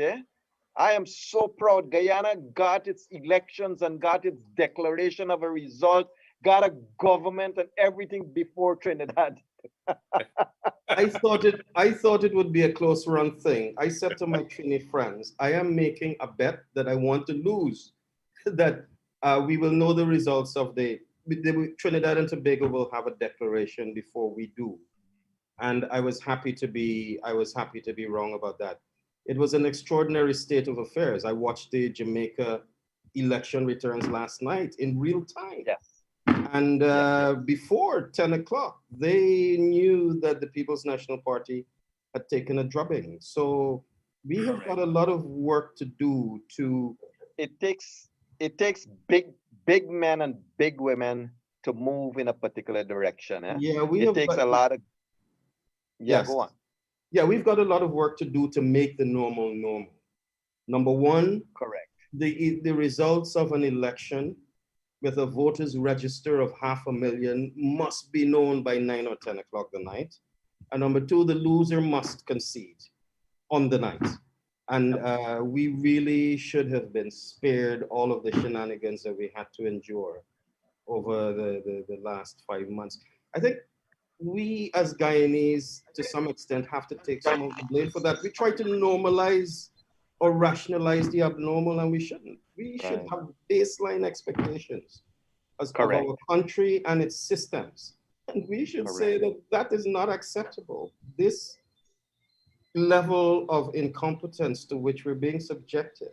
I am so proud. Guyana got its elections and got its declaration of a result, got a government and everything before Trinidad. I thought it would be a close run thing. I said to my Trini friends, I am making a bet that I want to lose, that we will know the results of the Trinidad and Tobago will have a declaration before we do. And I was happy to be wrong about that. It was an extraordinary state of affairs. I watched the Jamaica election returns last night in real time. Yes. And before 10 o'clock, they knew that the People's National Party had taken a drubbing. So we have got a lot of work to do to. It takes big men and big women to move in a particular direction. Eh? Yeah, it takes a lot of. Yeah, yes. Go on. Yeah, we've got a lot of work to do to make the normal normal. Number one, correct. The results of an election with a voters register of 500,000 must be known by 9 or 10 o'clock the night. And number two, the loser must concede on the night. And we really should have been spared all of the shenanigans that we had to endure over the last 5 months. I think we as Guyanese, to some extent, have to take some of the blame for that. We try to normalize or rationalize the abnormal, and we shouldn't. We should have baseline expectations of our country and its systems. And we should say that that is not acceptable. This level of incompetence to which we're being subjected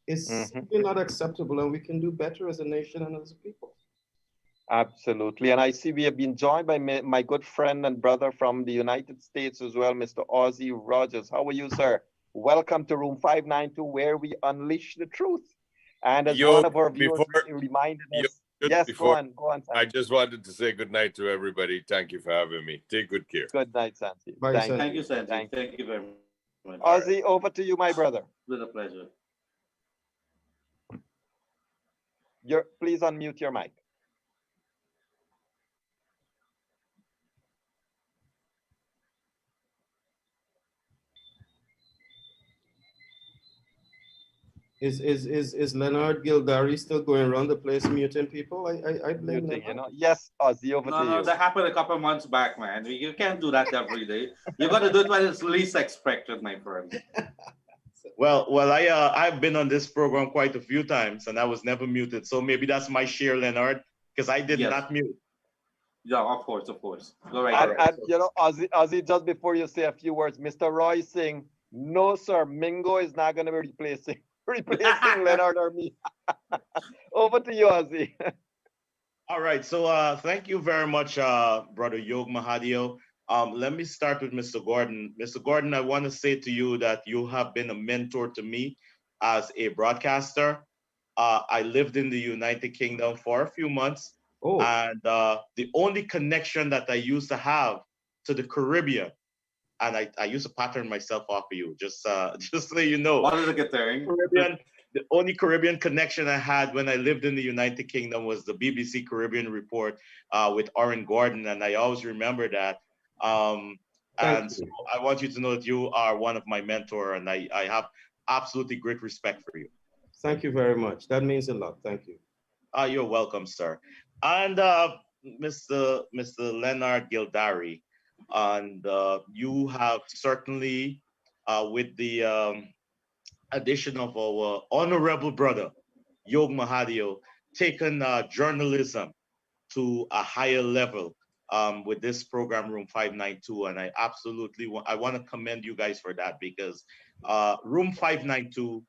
is simply not acceptable, and we can do better as a nation and as a people. Absolutely. And I see we have been joined by my good friend and brother from the United States as well, Mr. Ozzy Rogers. How are you, sir? Welcome to Room 592, where we unleash the truth. And as one of our viewers reminded us, yes, go on, Sam. I just wanted to say good night to everybody. Thank you for having me. Take good care. Good night, Santi. Thank you, Santi. Thank you very much. Ozzy, over to you, my brother. With a pleasure. Please unmute your mic. Is Leonard Gildarie still going around the place muting people? I blame muting, you know. Yes, Ozzy, over to you. No, that happened a couple of months back, man. You can't do that every day. You got to do it when it's least expected, my friend. Well, I've been on this program quite a few times, and I was never muted. So maybe that's my share, Leonard, because I did not mute. Yeah, of course. Go right ahead. And you know, Ozzy, just before you say a few words, Mr. Roy saying, no, sir, Mingo is not going to be replacing Leonard or me. Over to you, Ozzy. All right. So thank you very much, Brother Yog Mahadeo. Let me start with Mr. Gordon. Mr. Gordon, I want to say to you that you have been a mentor to me as a broadcaster. I lived in the United Kingdom for a few months. And the only connection that I used to have to the Caribbean, and I used to pattern myself off of you, just so you know. What is a good thing? The only Caribbean connection I had when I lived in the United Kingdom was the BBC Caribbean Report with Oren Gordon, and I always remember that. And so I want you to know that you are one of my mentors, and I have absolutely great respect for you. Thank you very much. That means a lot. Thank you. You're welcome, sir. And Mr. Leonard Gildarie, and you have certainly, with the addition of our honorable brother, Yog Mahadeo, taken journalism to a higher level with this program, Room 592. And I absolutely want to commend you guys for that, because Room 592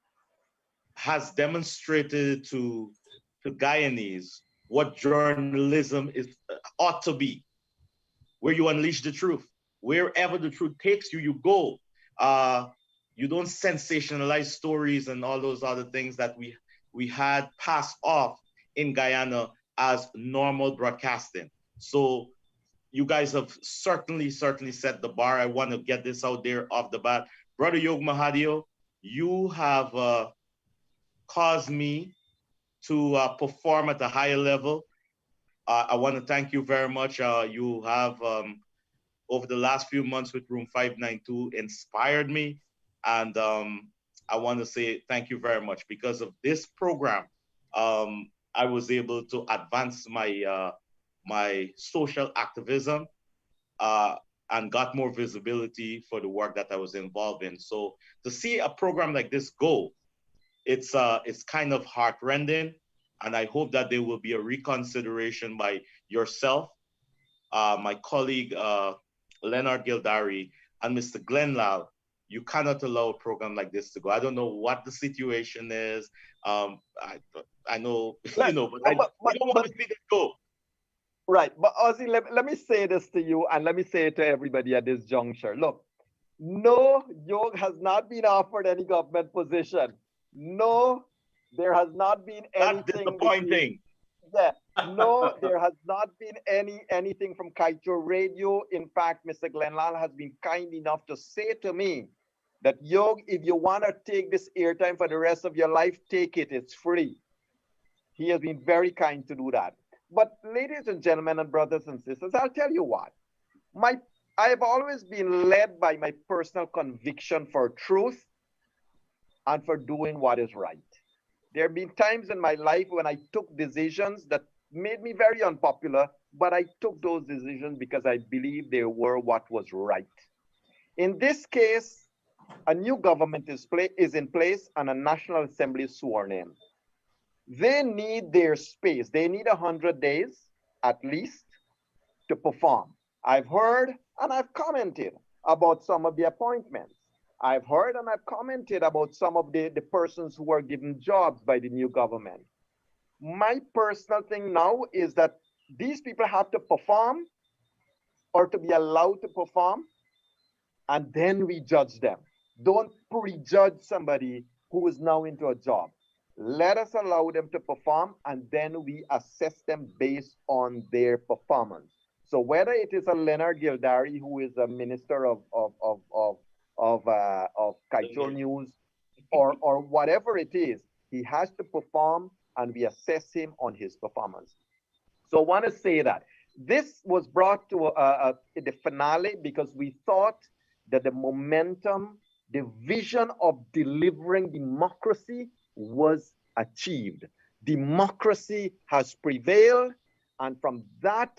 has demonstrated to Guyanese what journalism ought to be, where you unleash the truth. Wherever the truth takes you, you go. You don't sensationalize stories and all those other things that we had passed off in Guyana as normal broadcasting. So you guys have certainly set the bar. I want to get this out there off the bat. Brother Yog Mahadeo, you have caused me to perform at a higher level. I want to thank you very much. You have, over the last few months with Room 592, inspired me. And I want to say thank you very much. Because of this program, I was able to advance my my social activism and got more visibility for the work that I was involved in. So to see a program like this go, it's kind of heartrending. And I hope that there will be a reconsideration by yourself, my colleague, Leonard Gildarie and Mr. Glenlal, you cannot allow a program like this to go. I don't know what the situation is. I know, you know, but I don't want to see this go. Right. But Ozzy, let me say this to you, and let me say it to everybody at this juncture. Look, no, Yog has not been offered any government position. No, there has not been anything. That's disappointing. Yeah. No, there has not been anything from Kaieteur Radio. In fact, Mr. Glenlal has been kind enough to say to me that, Yog, if you want to take this airtime for the rest of your life, take it. It's free. He has been very kind to do that. But ladies and gentlemen and brothers and sisters, I'll tell you what. I have always been led by my personal conviction for truth and for doing what is right. There have been times in my life when I took decisions that made me very unpopular, but I took those decisions because I believed they were what was right. In this case, a new government is in place and a National Assembly is sworn in. They need their space. They need 100 days at least to perform. I've heard and I've commented about some of the appointments. I've heard and I've commented about some of the persons who are given jobs by the new government. My personal thing now is that these people have to perform or to be allowed to perform, and then we judge them. Don't prejudge somebody who is now into a job. Let us allow them to perform, and then we assess them based on their performance. So whether it is a Leonard Gildarie, who is a minister of Kaieteur News, or whatever it is, he has to perform, and we assess him on his performance. So I want to say that this was brought to the finale because we thought that the momentum, the vision of delivering democracy was achieved. Democracy has prevailed, and from that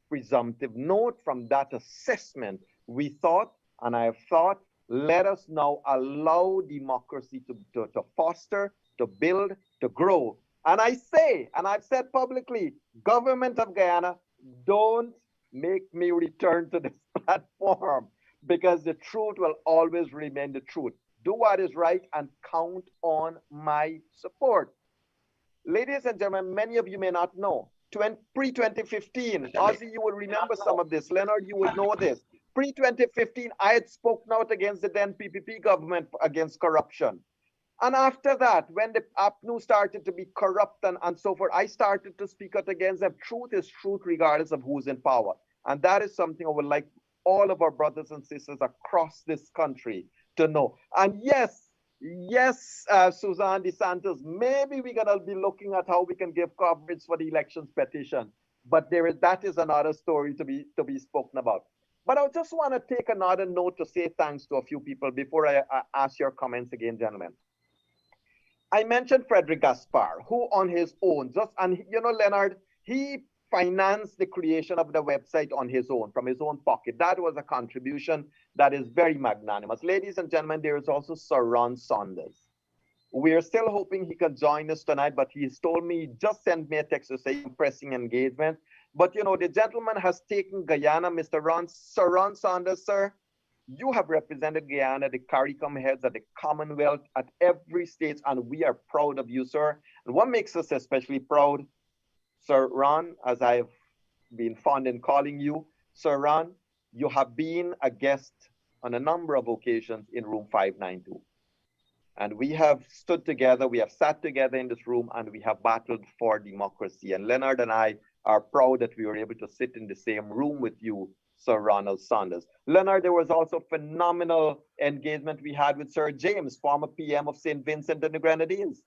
presumptive note, from that assessment, we thought, and I have thought, let us now allow democracy to foster, to build, to grow. And I say, and I've said publicly, government of Guyana, don't make me return to this platform, because the truth will always remain the truth. Do what is right and count on my support. Ladies and gentlemen, many of you may not know, pre-2015, Ozzy, you will remember some of this. Leonard, you will know this. Pre-2015, I had spoken out against the then PPP government against corruption. And after that, when the APNU started to be corrupt and so forth, I started to speak out against them. Truth is truth regardless of who's in power. And that is something I would like all of our brothers and sisters across this country to know. And yes, Suzanne DeSantis, maybe we're gonna be looking at how we can give coverage for the elections petition, but that is another story to be spoken about. But I just want to take another note to say thanks to a few people before I ask your comments again, gentlemen. I mentioned Frederick Gaspar, who on his own, Leonard, he financed the creation of the website on his own, from his own pocket. That was a contribution that is very magnanimous. Ladies and gentlemen, there is also Sir Ron Saunders. We are still hoping he can join us tonight, but he's told me, just send me a text to say pressing engagement. But the gentleman has taken Guyana, Sir Ron Saunders, sir. You have represented Guyana, the CARICOM heads at the Commonwealth at every stage, and we are proud of you, sir. And what makes us especially proud, Sir Ron, as I've been fond in calling you, Sir Ron, you have been a guest on a number of occasions in room 592. And we have stood together, we have sat together in this room, and we have battled for democracy. And Leonard and I are proud that we were able to sit in the same room with you, Sir Ronald Saunders. Leonard, there was also phenomenal engagement we had with Sir James, former PM of St. Vincent and the Grenadines.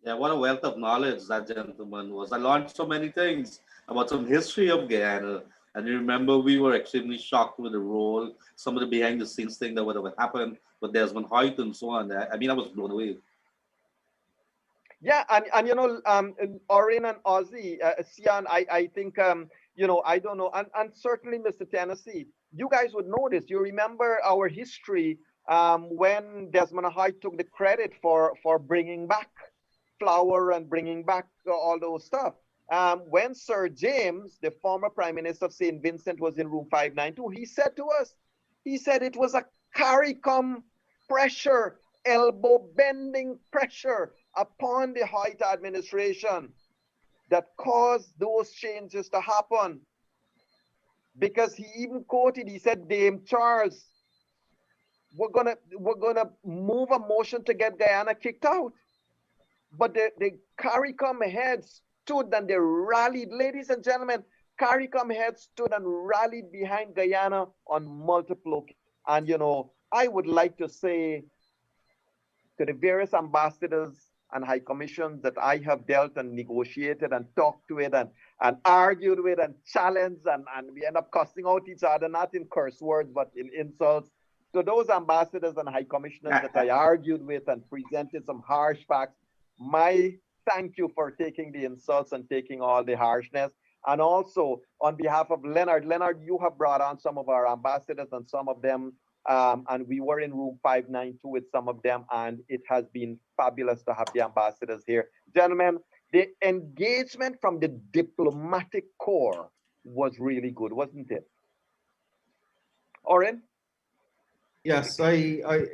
Yeah, what a wealth of knowledge that gentleman was. I learned so many things about some history of Guyana. And you remember, we were extremely shocked with the role, some of the behind the scenes thing that would have happened with Desmond Hoyt and so on. I mean, I was blown away. Yeah, and Orin and Ozzy, Sian, I think, I don't know, and certainly Mr. Tennessee, you guys would know this. You remember our history when Desmond Hoyt took the credit for bringing back Flower and bringing back all those stuff. when Sir James, the former Prime Minister of St. Vincent, was in room 592, he said to us, he said it was a CARICOM pressure, elbow bending pressure upon the White administration that caused those changes to happen. Because he even quoted, he said, Dame Charles, we're gonna move a motion to get Guyana kicked out. But the CARICOM heads stood and they rallied, ladies and gentlemen, CARICOM heads stood and rallied behind Guyana on multiple occasions. And you know, I would like to say to the various ambassadors and high commissions that I have dealt and negotiated and talked to it and argued with and challenged, and we end up cussing out each other, not in curse words, but in insults. To those ambassadors and high commissioners that I argued with and presented some harsh facts, my thank you for taking the insults and taking all the harshness. And also on behalf of Leonard, you have brought on some of our ambassadors and some of them, and we were in room 592 with some of them, and it has been fabulous to have the ambassadors here. Gentlemen, the engagement from the diplomatic corps was really good, wasn't it? Oren? Yes, a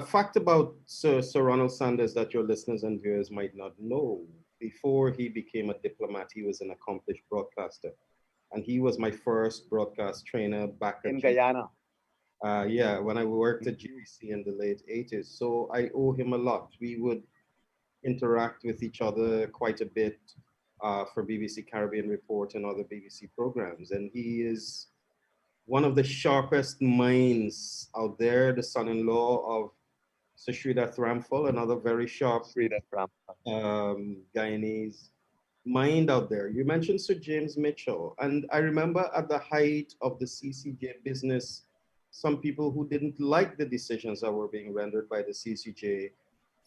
fact about Sir Ronald Sanders that your listeners and viewers might not know. Before he became a diplomat, he was an accomplished broadcaster. And he was my first broadcast trainer back in Guyana. Yeah, when I worked at GBC in the late 80s. So I owe him a lot. We would interact with each other quite a bit for BBC Caribbean Report and other BBC programs. And he is one of the sharpest minds out there, the son-in-law of Sir Sridhar Thramphal, another very sharp Guyanese mind out there. You mentioned Sir James Mitchell, and I remember at the height of the CCJ business, some people who didn't like the decisions that were being rendered by the CCJ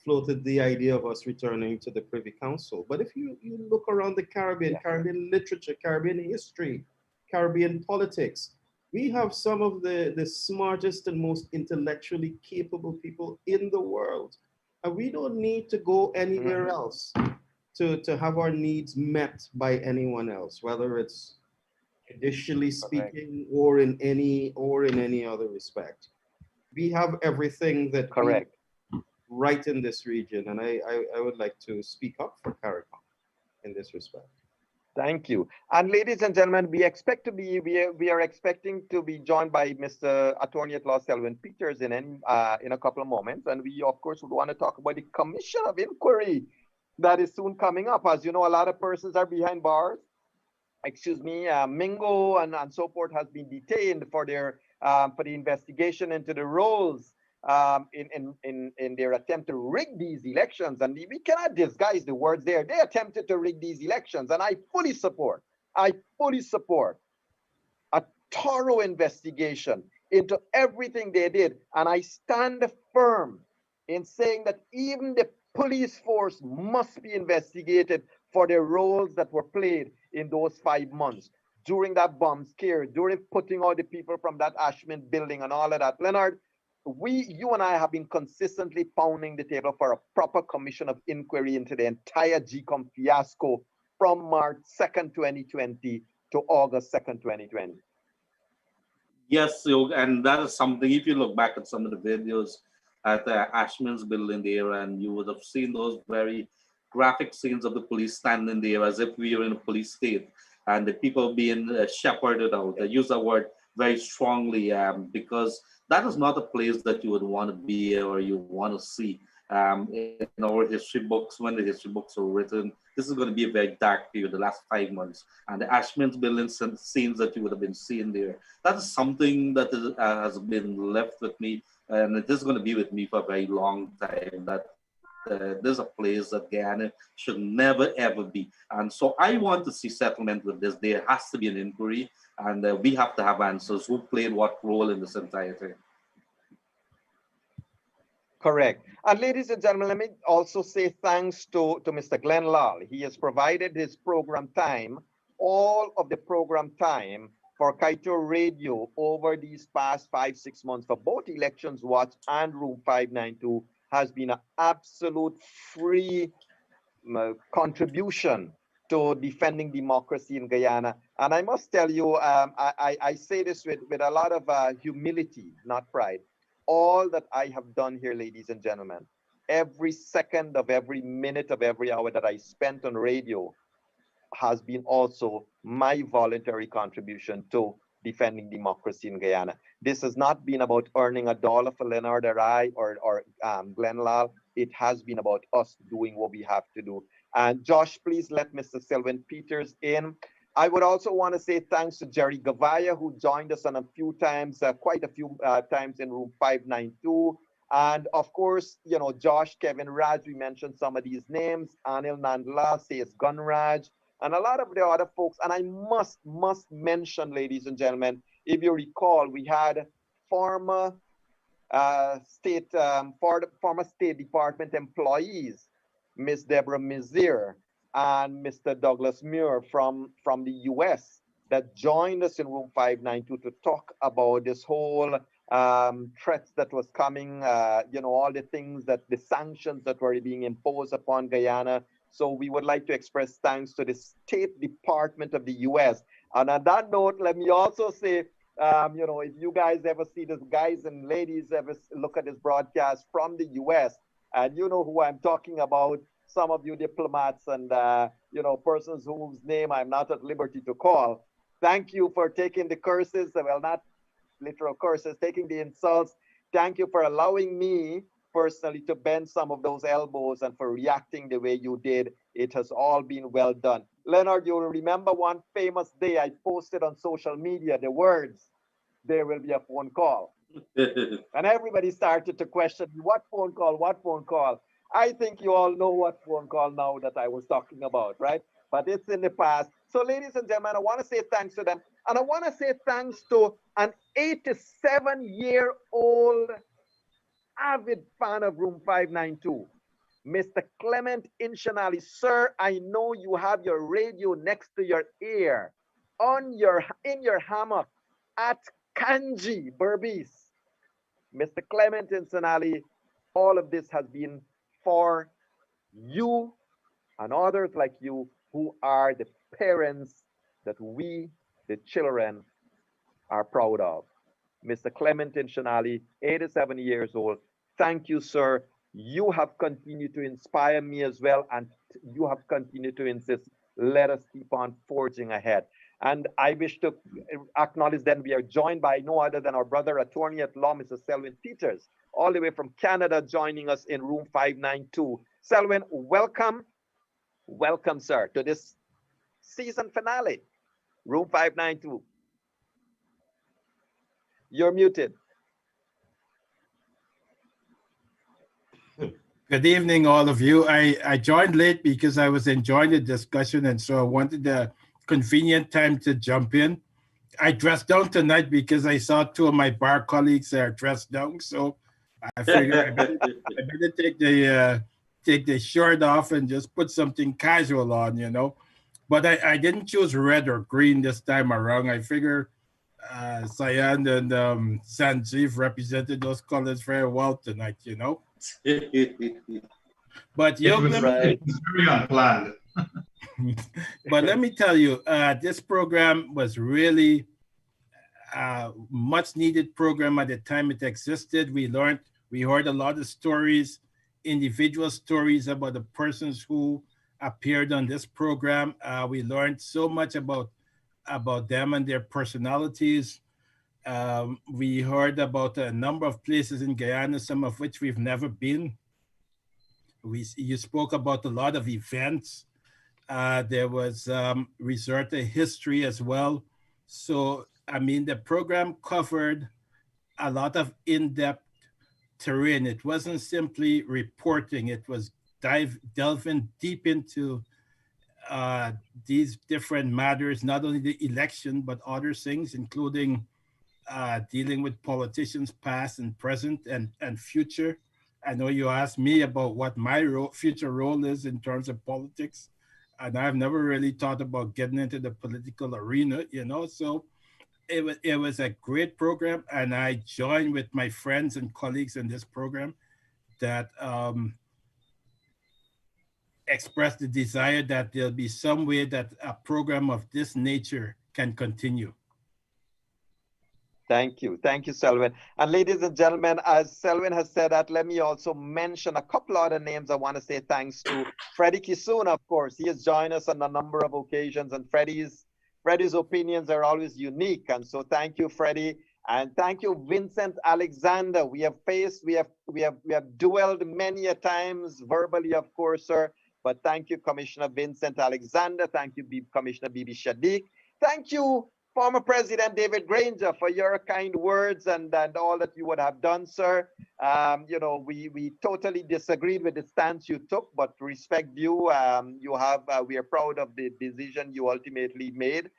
floated the idea of us returning to the Privy Council. But if you look around the Caribbean, Caribbean literature, Caribbean history, Caribbean politics, we have some of the smartest and most intellectually capable people in the world. And we don't need to go anywhere else to have our needs met by anyone else, whether it's judicially speaking or in any other respect. We have everything that right in this region, and I would like to speak up for CARICOM in this respect. Thank you. And ladies and gentlemen, we are expecting to be joined by Mr. Attorney at Law Selwyn Peters in a couple of moments, and we of course would want to talk about the Commission of Inquiry that is soon coming up. As you know, a lot of persons are behind bars. Mingo and so forth has been detained for their for the investigation into the roles in their attempt to rig these elections. And we cannot disguise the words there. They attempted to rig these elections, and I fully support a thorough investigation into everything they did. And I stand firm in saying that even the police force must be investigated for the roles that were played in those 5 months, during that bomb scare, during putting all the people from that Ashman building and all of that. Leonard, you and I have been consistently pounding the table for a proper commission of inquiry into the entire GCOM fiasco from March 2nd, 2020 to August 2nd, 2020. Yes, and that is something, if you look back at some of the videos at Ashman's building there, and you would have seen those very graphic scenes of the police standing there as if we were in a police state, and the people being shepherded out. I use that word very strongly because that is not a place that you would want to be or you want to see. In our history books, when the history books were written, this is going to be a very dark period, the last 5 months. And the Ashman's building scenes that you would have been seeing there, that is something that has been left with me, and it is going to be with me for a very long time. That there's a place that Guyana should never ever be. And so I want to see settlement with this. There has to be an inquiry, and we have to have answers. Who played what role in this entire thing? Correct. And ladies and gentlemen, let me also say thanks to Mr. Glenn Lal. He has provided his program time, all of the program time for Kaieteur Radio over these past 5-6 months for both Elections Watch and Room 592 has been an absolute free contribution to defending democracy in Guyana. And I must tell you, I say this with a lot of humility, not pride. All that I have done here, ladies and gentlemen, every second of every minute of every hour that I spent on radio has been also my voluntary contribution to defending democracy in Guyana. This has not been about earning a dollar for Leonard or I or Glenn Lal. It has been about us doing what we have to do. And Josh, please let Mr. Selwyn Peters in. I would also want to say thanks to Jerry Gavaya, who joined us on a few times, quite a few times in room 592. And of course, you know, Josh, Kevin Raj, we mentioned some of these names. Anil Nandla, says Gunraj, and a lot of the other folks. And I must mention, ladies and gentlemen, if you recall, we had former State Department employees, Ms. Deborah Mizir and Mr. Douglas Muir from the US that joined us in room 592 to talk about this whole threats that was coming, you know, all the things that the sanctions that were being imposed upon Guyana. So we would like to express thanks to the State Department of the US. And on that note, let me also say, you know, if you guys ever see this, guys and ladies ever look at this broadcast from the US, and you know who I'm talking about, some of you diplomats and, you know, persons whose name I'm not at liberty to call, thank you for taking the curses, well, not literal curses, taking the insults. Thank you for allowing me personally to bend some of those elbows and for reacting the way you did. It has all been well done. Leonard, you'll remember one famous day I posted on social media the words, "There will be a phone call." And everybody started to question, what phone call, what phone call? I think you all know what phone call now that I was talking about, right? But it's in the past. So ladies and gentlemen, I want to say thanks to them. And I want to say thanks to an 87-year-old avid fan of room 592, Mr. Clement Inshanali. Sir, I know you have your radio next to your ear, in your hammock at Kanji, Berbice. Mr. Clement Inshanali, all of this has been for you and others like you who are the parents that we, the children, are proud of. Mr. Clement Inshanali, 87 years old. Thank you, sir. You have continued to inspire me as well, and you have continued to insist, let us keep on forging ahead. And I wish to acknowledge that we are joined by no other than our brother attorney at law, Mr. Selwyn Peters, all the way from Canada, joining us in room 592. Selwyn, welcome. Welcome, sir, to this season finale, room 592. You're muted. Good evening, all of you. I joined late because I was enjoying the discussion, and so I wanted a convenient time to jump in. I dressed down tonight because I saw two of my bar colleagues are dressed down, so I figured I better take the shirt off and just put something casual on, you know. But I didn't choose red or green this time around. I figure Cyan and Sanjeev represented those colors very well tonight, you know. But it was very unplanned. But let me tell you, this program was really much needed program at the time it existed. We heard a lot of stories, individual stories about the persons who appeared on this program. We learned so much about them and their personalities. We heard about a number of places in Guyana, some of which we've never been. You spoke about a lot of events. There was resort to history as well. So, I mean, the program covered a lot of in-depth terrain. It wasn't simply reporting. It was delving deep into these different matters, not only the election, but other things, including dealing with politicians past and present and future. I know you asked me about what my future role is in terms of politics, and I've never really thought about getting into the political arena, you know, so it was a great program, and I joined with my friends and colleagues in this program that express the desire that there'll be some way that a program of this nature can continue. Thank you. Thank you, Selwyn. And ladies and gentlemen, as Selwyn has said that, let me also mention a couple other names. I want to say thanks to Freddie Kisuna, of course. He has joined us on a number of occasions, and Freddie's opinions are always unique. And so thank you, Freddie. And thank you, Vincent Alexander. We have duelled many a times verbally, of course, sir. But thank you, Commissioner Vincent Alexander. Thank you, Commissioner Bibi Shadiq. Thank you, former President David Granger, for your kind words and all that you would have done, sir. You know, we totally disagreed with the stance you took, but respect you. We are proud of the decision you ultimately made.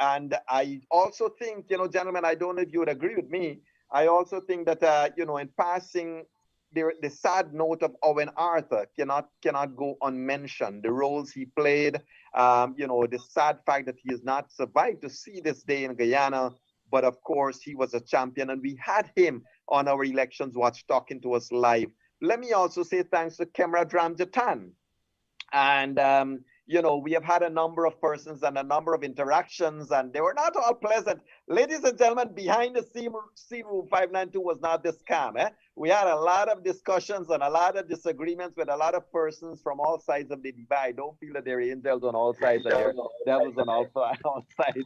And I also think, you know, gentlemen, I don't know if you would agree with me. I also think that, you know, in passing, the sad note of Owen Arthur cannot go unmentioned. The roles he played, you know, the sad fact that he has not survived to see this day in Guyana. But of course, he was a champion, and we had him on our Elections Watch talking to us live. Let me also say thanks to Kemra Dramjatan. And, you know, we have had a number of persons and a number of interactions, and they were not all pleasant. Ladies and gentlemen, behind the scene room 592 was not this calm. We had a lot of discussions and a lot of disagreements with a lot of persons from all sides of the divide. Don't feel that there are angels on all sides and there are devils on all sides.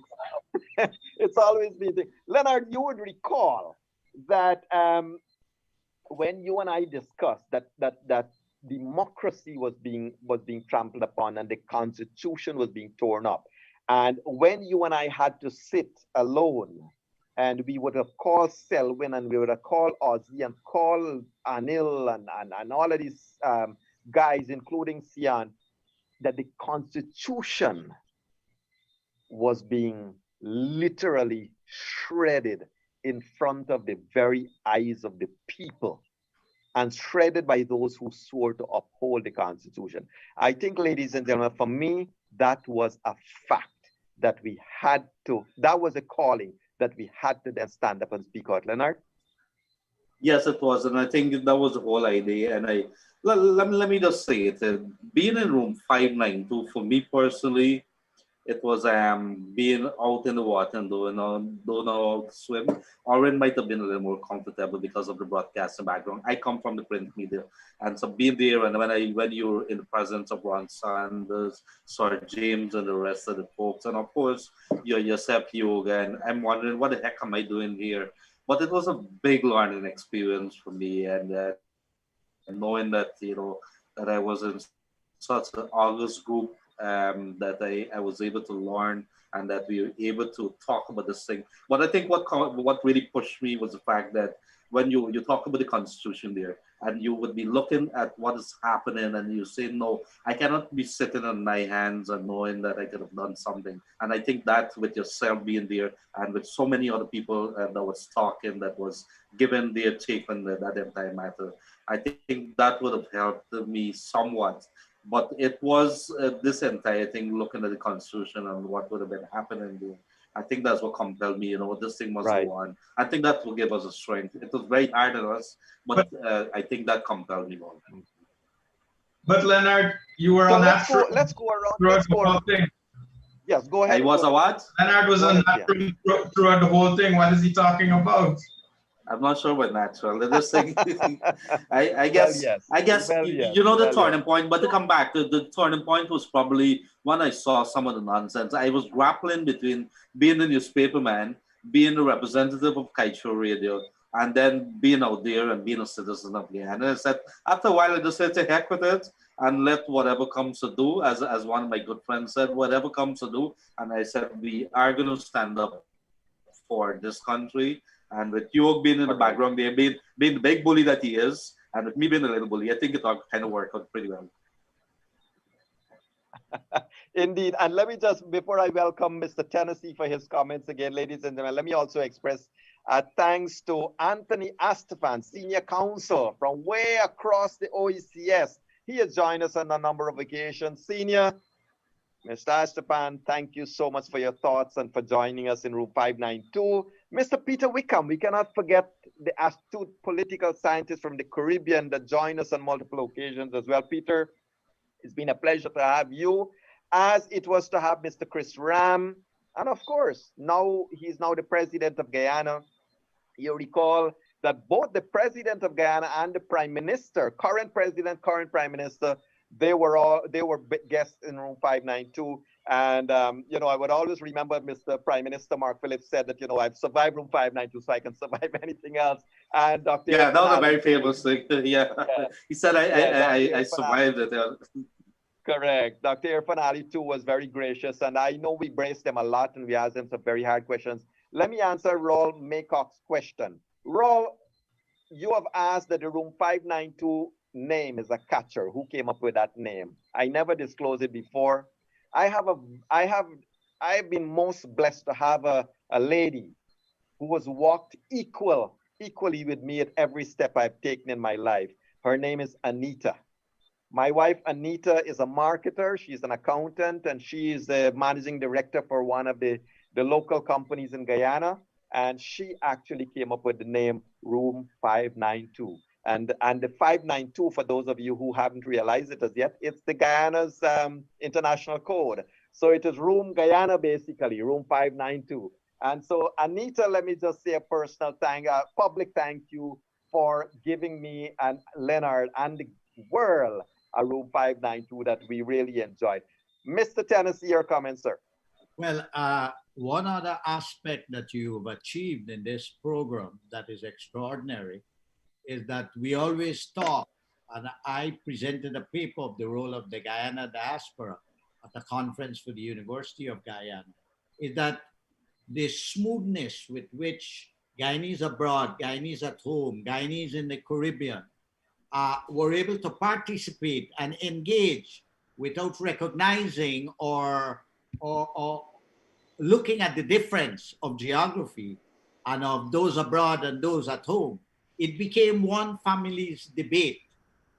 It's always been the... Leonard, you would recall that when you and I discussed that democracy was being trampled upon and the Constitution was being torn up. And when you and I had to sit alone, and we would have called Selwyn, and we would have called Ozzy, and called Anil, and all of these guys, including Sian, that the Constitution was being literally shredded in front of the very eyes of the people, and shredded by those who swore to uphold the Constitution. I think, ladies and gentlemen, for me, that was a fact that we had to, that was a calling that we had to then stand up and speak out. Leonard? Yes, it was. And I think that was the whole idea. And let me just say it. Being in room 592, for me personally, it was being out in the water and don't know how to swim. Oren might have been a little more comfortable because of the broadcasting background. I come from the print media, and so being there, and when you're in the presence of Ron Sanders, Sir James, and the rest of the folks, and of course yourself, Yoga, and I'm wondering what the heck am I doing here? But it was a big learning experience for me, and knowing that that I was in such an august group. That I was able to learn, and that we were able to talk about this thing. But I think what really pushed me was the fact that when you talk about the Constitution there, and you would be looking at what is happening, and you say, no, I cannot be sitting on my hands and knowing that I could have done something. And I think that with yourself being there, and with so many other people that was talking, that was given their take on that entire matter, I think that would have helped me somewhat. But it was this entire thing, looking at the Constitution and what would have been happening there. I think that's what compelled me, this thing must go on. I think that will give us a strength. It was very hard on us, but I think that compelled me more. But Leonard, you were unnatural. Let's go around. Throughout the whole thing. Yes, go ahead. I was a what? Leonard was unnatural throughout the whole thing. What is he talking about? I'm not sure what natural. This thing, I guess, the turning point. But to come back, the turning point was probably when I saw some of the nonsense. I was grappling between being a newspaper man, being a representative of Kaieteur Radio, and then being out there and being a citizen of Guyana. And I said, after a while, I just said, to heck with it, and let whatever comes to do, as one of my good friends said, whatever comes to do. And I said, we are going to stand up for this country. And with Yog being in the background there, being the big bully that he is, and with me being a little bully, I think it all kind of worked out pretty well. Indeed. And let me just, before I welcome Mr. Tennessee for his comments again, ladies and gentlemen, let me also express thanks to Anthony Astefan, Senior Counsel from way across the OECS. He has joined us on a number of occasions. Senior, Mr. Astefan, thank you so much for your thoughts and for joining us in room 592. Mr. Peter Wickham, we cannot forget the astute political scientist from the Caribbean that joined us on multiple occasions as well. Peter, It's been a pleasure to have you, as it was to have Mr. Chris Ram. And of course, now he's now the president of Guyana. You recall that both the president of Guyana and the prime minister, current president, current prime minister, they were guests in room 592. And, you know, I would always remember Mr. Prime Minister Mark Phillips said that, you know, I've survived room 592, so I can survive anything else. And Dr. Yeah, that was a very famous thing. Yeah. He said, I survived it. Correct. Dr. Irfan Ali, too, was very gracious. And I know we braced them a lot and we asked them some very hard questions. Let me answer Raul Maycock's question. Raul, you have asked that the room 592 name is a catcher. Who came up with that name? I never disclosed it before. I have been most blessed to have a lady who has walked equally with me at every step I've taken in my life. Her name is Anita. My wife, Anita, is a marketer. She's an accountant, and she is the managing director for one of the local companies in Guyana. And she actually came up with the name Room 592. And the 592, for those of you who haven't realized it as yet, it's the Guyana's international code. So it is Room Guyana, basically, Room 592. And so, Anita, let me just say a personal public thank you for giving me and Leonard and the world a Room 592 that we really enjoyed. Mr. Tennessee, your comments, sir. Well, one other aspect that you've achieved in this program that is extraordinary is that we always talk, and I presented a paper of the role of the Guyana diaspora at a conference for the University of Guyana, is that the smoothness with which Guyanese abroad, Guyanese at home, Guyanese in the Caribbean were able to participate and engage without recognizing or looking at the difference of geography and of those abroad and those at home. It became one family's debate.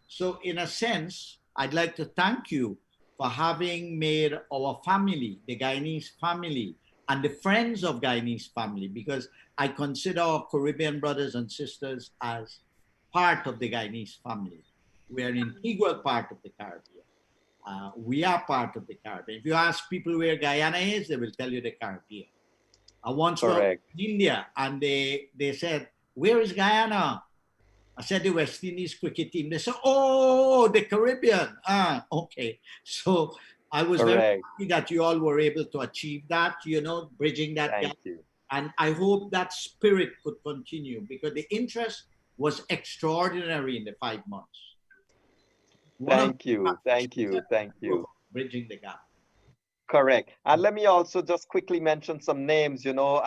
So in a sense, I'd like to thank you for having made our family, the Guyanese family, and the friends of Guyanese family, because I consider our Caribbean brothers and sisters as part of the Guyanese family. We are an integral part of the Caribbean. We are part of the Caribbean. If you ask people where Guyana is, they will tell you the Caribbean. I once was in India, and they said, "Where is Guyana?" I said, "The West Indies cricket team." They said, "Oh, the Caribbean." Okay. So I was very happy that you all were able to achieve that, you know, bridging that gap. And I hope that spirit could continue, because the interest was extraordinary in the 5 months. Thank you. Bridging the gap. Correct. And let me also just quickly mention some names, you know,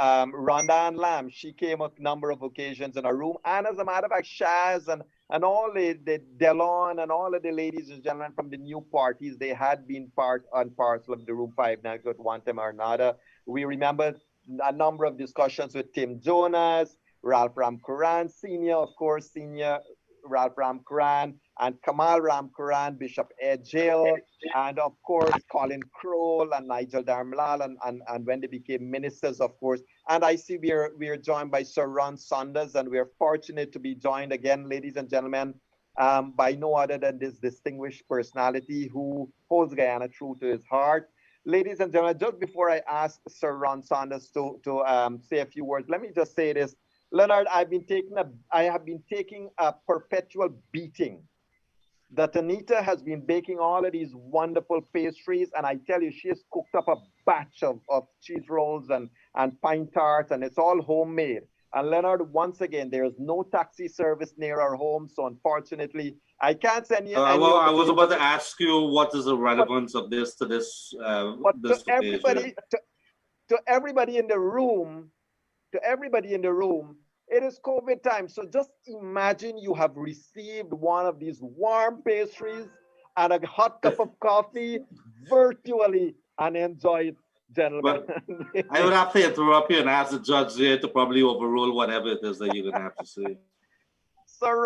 Rhonda and Lamb, she came a number of occasions in our room. And as a matter of fact, Shaz and all the Delon and all of the ladies and gentlemen from the new parties, they had been part and parcel of the Room 592 at one time or another. We remember a number of discussions with Tim Jonas, Ralph Ramkuran, Senior Ralph Ramkuran, and Kamal Ramkuran, Bishop Ejil, and of course, Colin Kroll and Nigel Darmlal, and when they became ministers, of course. And I see we are joined by Sir Ron Saunders, and we are fortunate to be joined again, ladies and gentlemen, by no other than this distinguished personality who holds Guyana true to his heart. Ladies and gentlemen, just before I ask Sir Ron Saunders to say a few words, let me just say this. Leonard, I have been taking a perpetual beating that Anita has been baking all of these wonderful pastries, and I tell you, she has cooked up a batch of cheese rolls and pine tarts, and it's all homemade. And Leonard, once again, there is no taxi service near our home, so unfortunately, I can't send you. Well, I was about to ask you, what is the relevance of this to this? To everybody in the room, it is COVID time. So just imagine you have received one of these warm pastries and a hot cup of coffee virtually, and enjoy it, gentlemen. I would have to interrupt you and ask the judge there to probably overrule whatever it is that you're going to have to say. Sir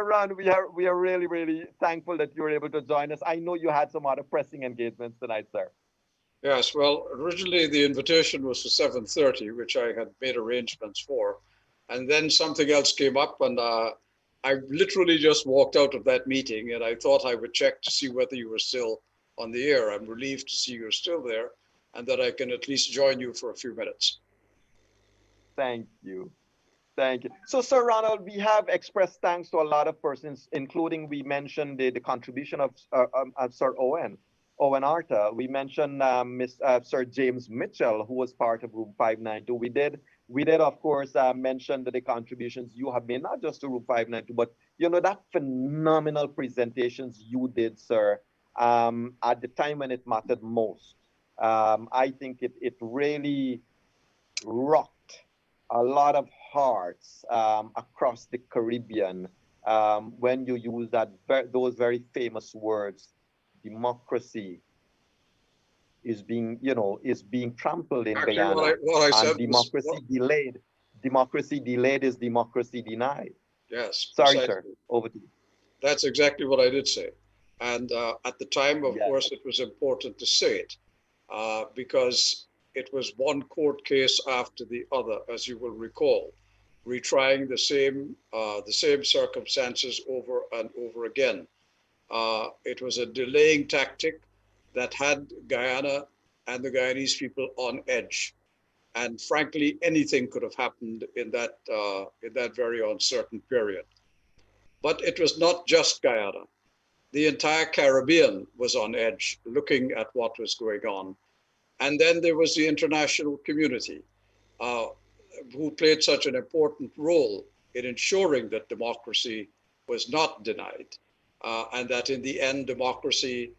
Ron, we are really, really thankful that you were able to join us. I know you had some other pressing engagements tonight, sir. Yes, well, originally the invitation was for 7:30, which I had made arrangements for. And then something else came up, and I I literally just walked out of that meeting, and I thought I would check to see whether you were still on the air. I'm relieved to see you're still there and that I can at least join you for a few minutes. Thank you. Thank you. So, Sir Ronald, we have expressed thanks to a lot of persons, including we mentioned the contribution of Sir Owen Arta. We mentioned Sir James Mitchell, who was part of Room 592. We did, of course, mention the contributions you have made, not just to Room 592, but that phenomenal presentations you did, sir, at the time when it mattered most. I think it really rocked a lot of hearts across the Caribbean when you use those very famous words. Democracy is being trampled in Guyana, what I said democracy delayed is democracy denied. Yes. Sorry, precisely. sir. Over to you. That's exactly what I did say. And at the time, of Yes. course, it was important to say it because it was one court case after the other, as you will recall, retrying the same circumstances over and over again. It was a delaying tactic that had Guyana and the Guyanese people on edge. And frankly, anything could have happened in that very uncertain period. But it was not just Guyana. The entire Caribbean was on edge, looking at what was going on. And then there was the international community, who played such an important role in ensuring that democracy was not denied, and that in the end, democracy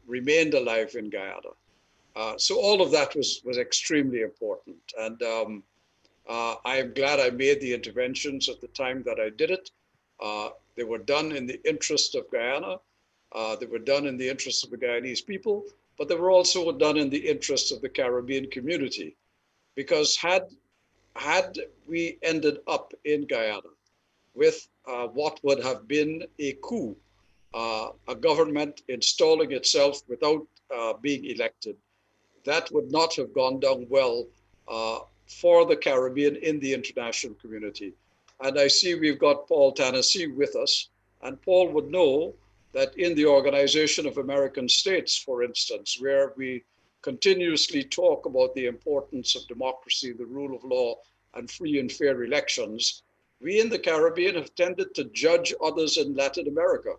remained alive in Guyana. So all of that was extremely important. And I am glad I made the interventions at the time that I did it. They were done in the interest of Guyana. They were done in the interest of the Guyanese people, but they were also done in the interest of the Caribbean community. Because had we ended up in Guyana with what would have been a coup, a government installing itself without being elected, that would not have gone down well for the Caribbean in the international community. And I see we've got Paul Tennessee with us, and Paul would know that in the Organization of American States, for instance, where we continuously talk about the importance of democracy, the rule of law, and free and fair elections, we in the Caribbean have tended to judge others in Latin America.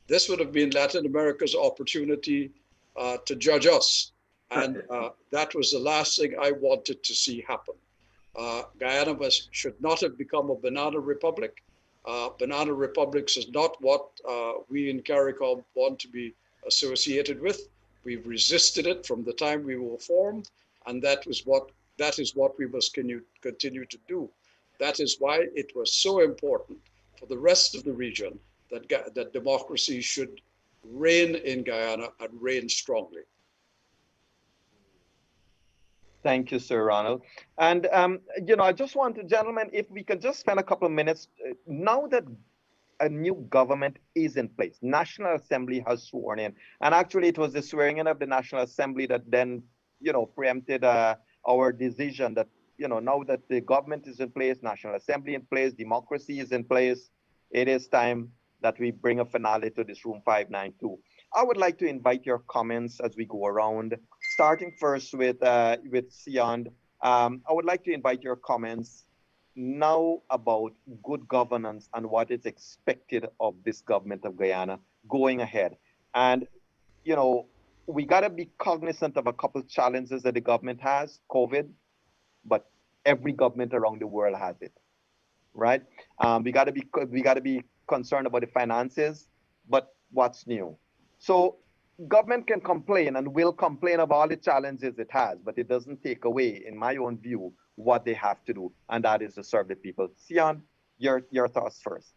This would have been Latin America's opportunity to judge us. And that was the last thing I wanted to see happen. Guyana should not have become a banana republic. Banana republics is not what we in CARICOM want to be associated with. We've resisted it from the time we were formed, and that is what we must continue to do. That is why it was so important for the rest of the region that democracy should reign in Guyana and reign strongly. Thank you, Sir Ronald. And, I just want to, gentlemen, if we could just spend a couple of minutes, now that a new government is in place, National Assembly has sworn in, and actually it was the swearing in of the National Assembly that then, preempted our decision that, now that the government is in place, National Assembly in place, democracy is in place, it is time that we bring a finale to this Room 592. I would like to invite your comments as we go around, starting first with Sian. I would like to invite your comments now about good governance and what is expected of this government of Guyana going ahead. And, we got to be cognizant of a couple of challenges that the government has, COVID, but every government around the world has it, right? We got to be concerned about the finances, but what's new? So government can complain and will complain about all the challenges it has, but it doesn't take away, in my own view, what they have to do, and that is to serve the people. Sian, your thoughts first.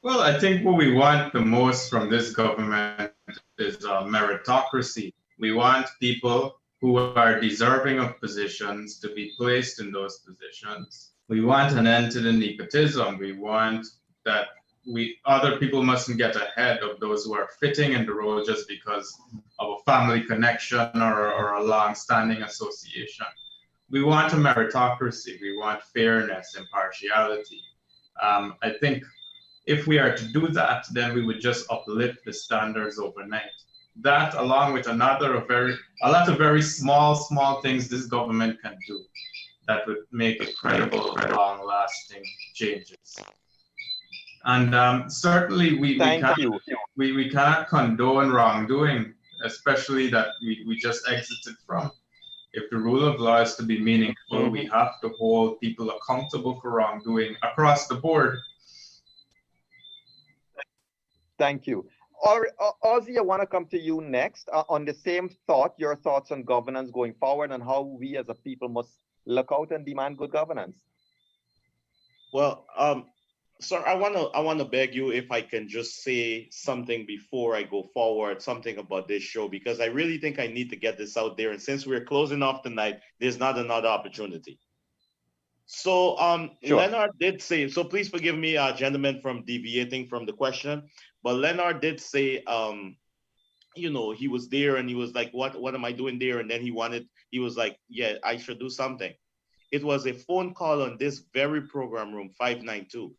Well, I think what we want the most from this government is meritocracy. We want people who are deserving of positions to be placed in those positions. We want an end to the nepotism. We want that other people mustn't get ahead of those who are fitting in the role just because of a family connection or a long-standing association. We want a meritocracy. We want fairness, impartiality. I think if we are to do that, then we would just uplift the standards overnight. That, along with a lot of very small things this government can do that would make incredible, long-lasting changes. And certainly we cannot condone wrongdoing, especially that we just exited from. If the rule of law is to be meaningful, we have to hold people accountable for wrongdoing across the board. Thank you. Ozzy, I want to come to you next on the same thought, your thoughts on governance going forward and how we as a people must look out and demand good governance. Well, sir, I wanna beg you if I can just say something before I go forward, something about this show, because I really think I need to get this out there. And since we're closing off tonight, there's not another opportunity. So sure. Leonard did say, so please forgive me, gentlemen, from deviating from the question, but Leonard did say, you know, he was there and he was like, what am I doing there? And then he was like, yeah, I should do something. It was a phone call on this very program, room 592,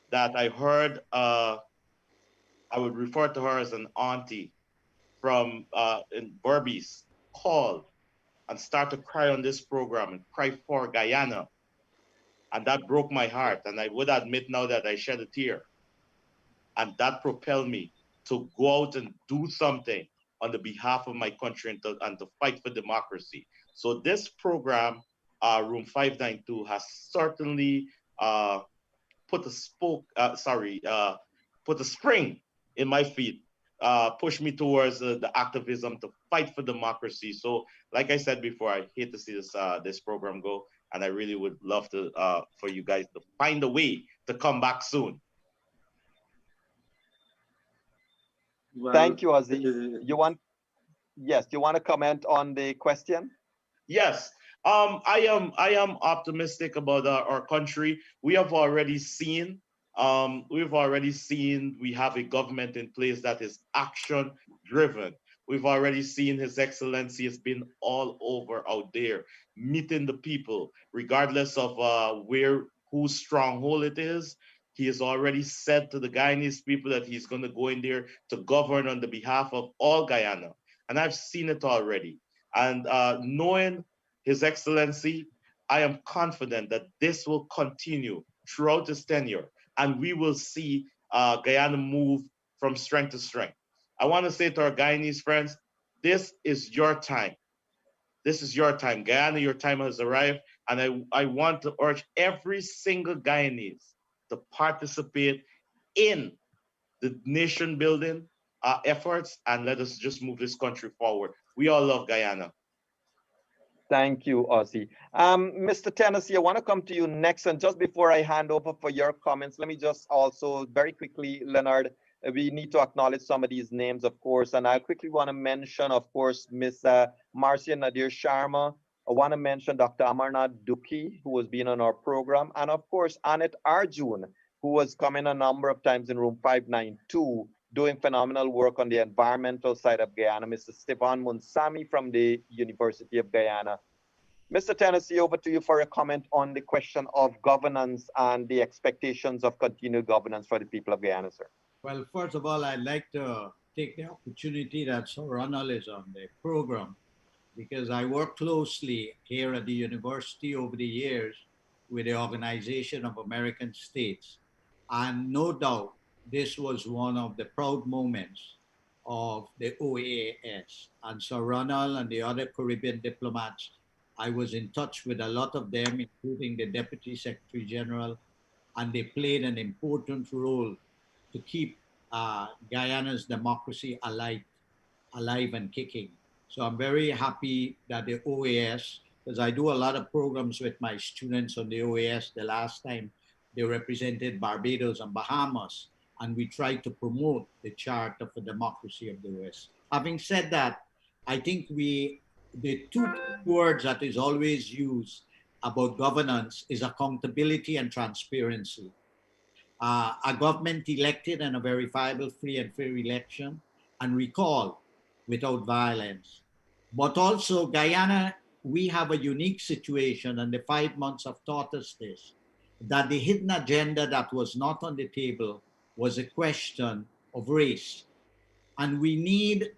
that I heard, I would refer to her as an auntie from in Berbice, called and start to cry on this program and cry for Guyana. And that broke my heart. And I would admit now that I shed a tear. And that propelled me to go out and do something on the behalf of my country and to fight for democracy. So this program, Room 592, has certainly put a spring in my feet, pushed me towards the activism to fight for democracy. So, like I said before, I hate to see this program go, and I really would love to for you guys to find a way to come back soon. Well, thank you, Ozzy. You want to comment on the question? Yes. I am optimistic about our country. We have already seen we have a government in place that is action driven. We've already seen His Excellency has been all over out there, meeting the people, regardless of whose stronghold it is. He has already said to the Guyanese people that he's going to go in there to govern on the behalf of all Guyana. And I've seen it already. And knowing His Excellency, I am confident that this will continue throughout his tenure, and we will see Guyana move from strength to strength. I want to say to our Guyanese friends, this is your time. This is your time. Guyana, your time has arrived, and I want to urge every single Guyanese to participate in the nation building efforts, and let us just move this country forward. We all love Guyana. Thank you, Ozzy. Mr. Tennessee, I want to come to you next. And just before I hand over for your comments, let me just also very quickly, Leonard, we need to acknowledge some of these names, of course. And I quickly want to mention, of course, Ms. Marcia Nadir Sharma. I want to mention Dr. Amarnath Dukhi, who has been on our program. And of course, Annette Arjun, who has come in a number of times in room 592, doing phenomenal work on the environmental side of Guyana. Mr. Stefan Munsami from the University of Guyana. Mr. Tennessee, over to you for a comment on the question of governance and the expectations of continued governance for the people of Guyana, sir. Well, first of all, I'd like to take the opportunity that Sir Ronald is on the program, because I work closely here at the university over the years with the Organization of American States. And no doubt, this was one of the proud moments of the OAS. And Sir Ronald and the other Caribbean diplomats, I was in touch with a lot of them, including the Deputy Secretary General, and they played an important role to keep Guyana's democracy alive and kicking. So I'm very happy that the OAS, because I do a lot of programs with my students on the OAS. The last time they represented Barbados and Bahamas, and we tried to promote the Charter for Democracy of the OAS. Having said that, I think the two words that is always used about governance is accountability and transparency. A government elected in a verifiable, free and fair election, and recall without violence. But also Guyana, we have a unique situation, and the 5 months have taught us this, that the hidden agenda that was not on the table was a question of race. And we need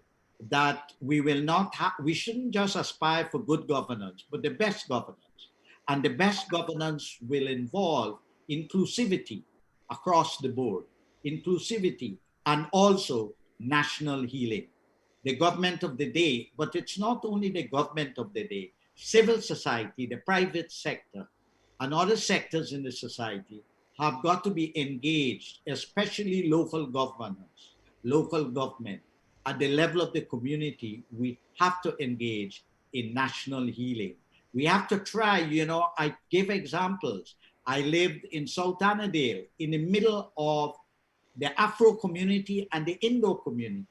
that we shouldn't just aspire for good governance, but the best governance. And the best governance will involve inclusivity across the board, inclusivity, and also national healing. The government of the day, but it's not only the government of the day, civil society, the private sector, and other sectors in the society have got to be engaged, especially local governance, local government. At the level of the community, we have to engage in national healing. We have to try, I give examples. I lived in Sultanadale in the middle of the Afro community and the Indo community.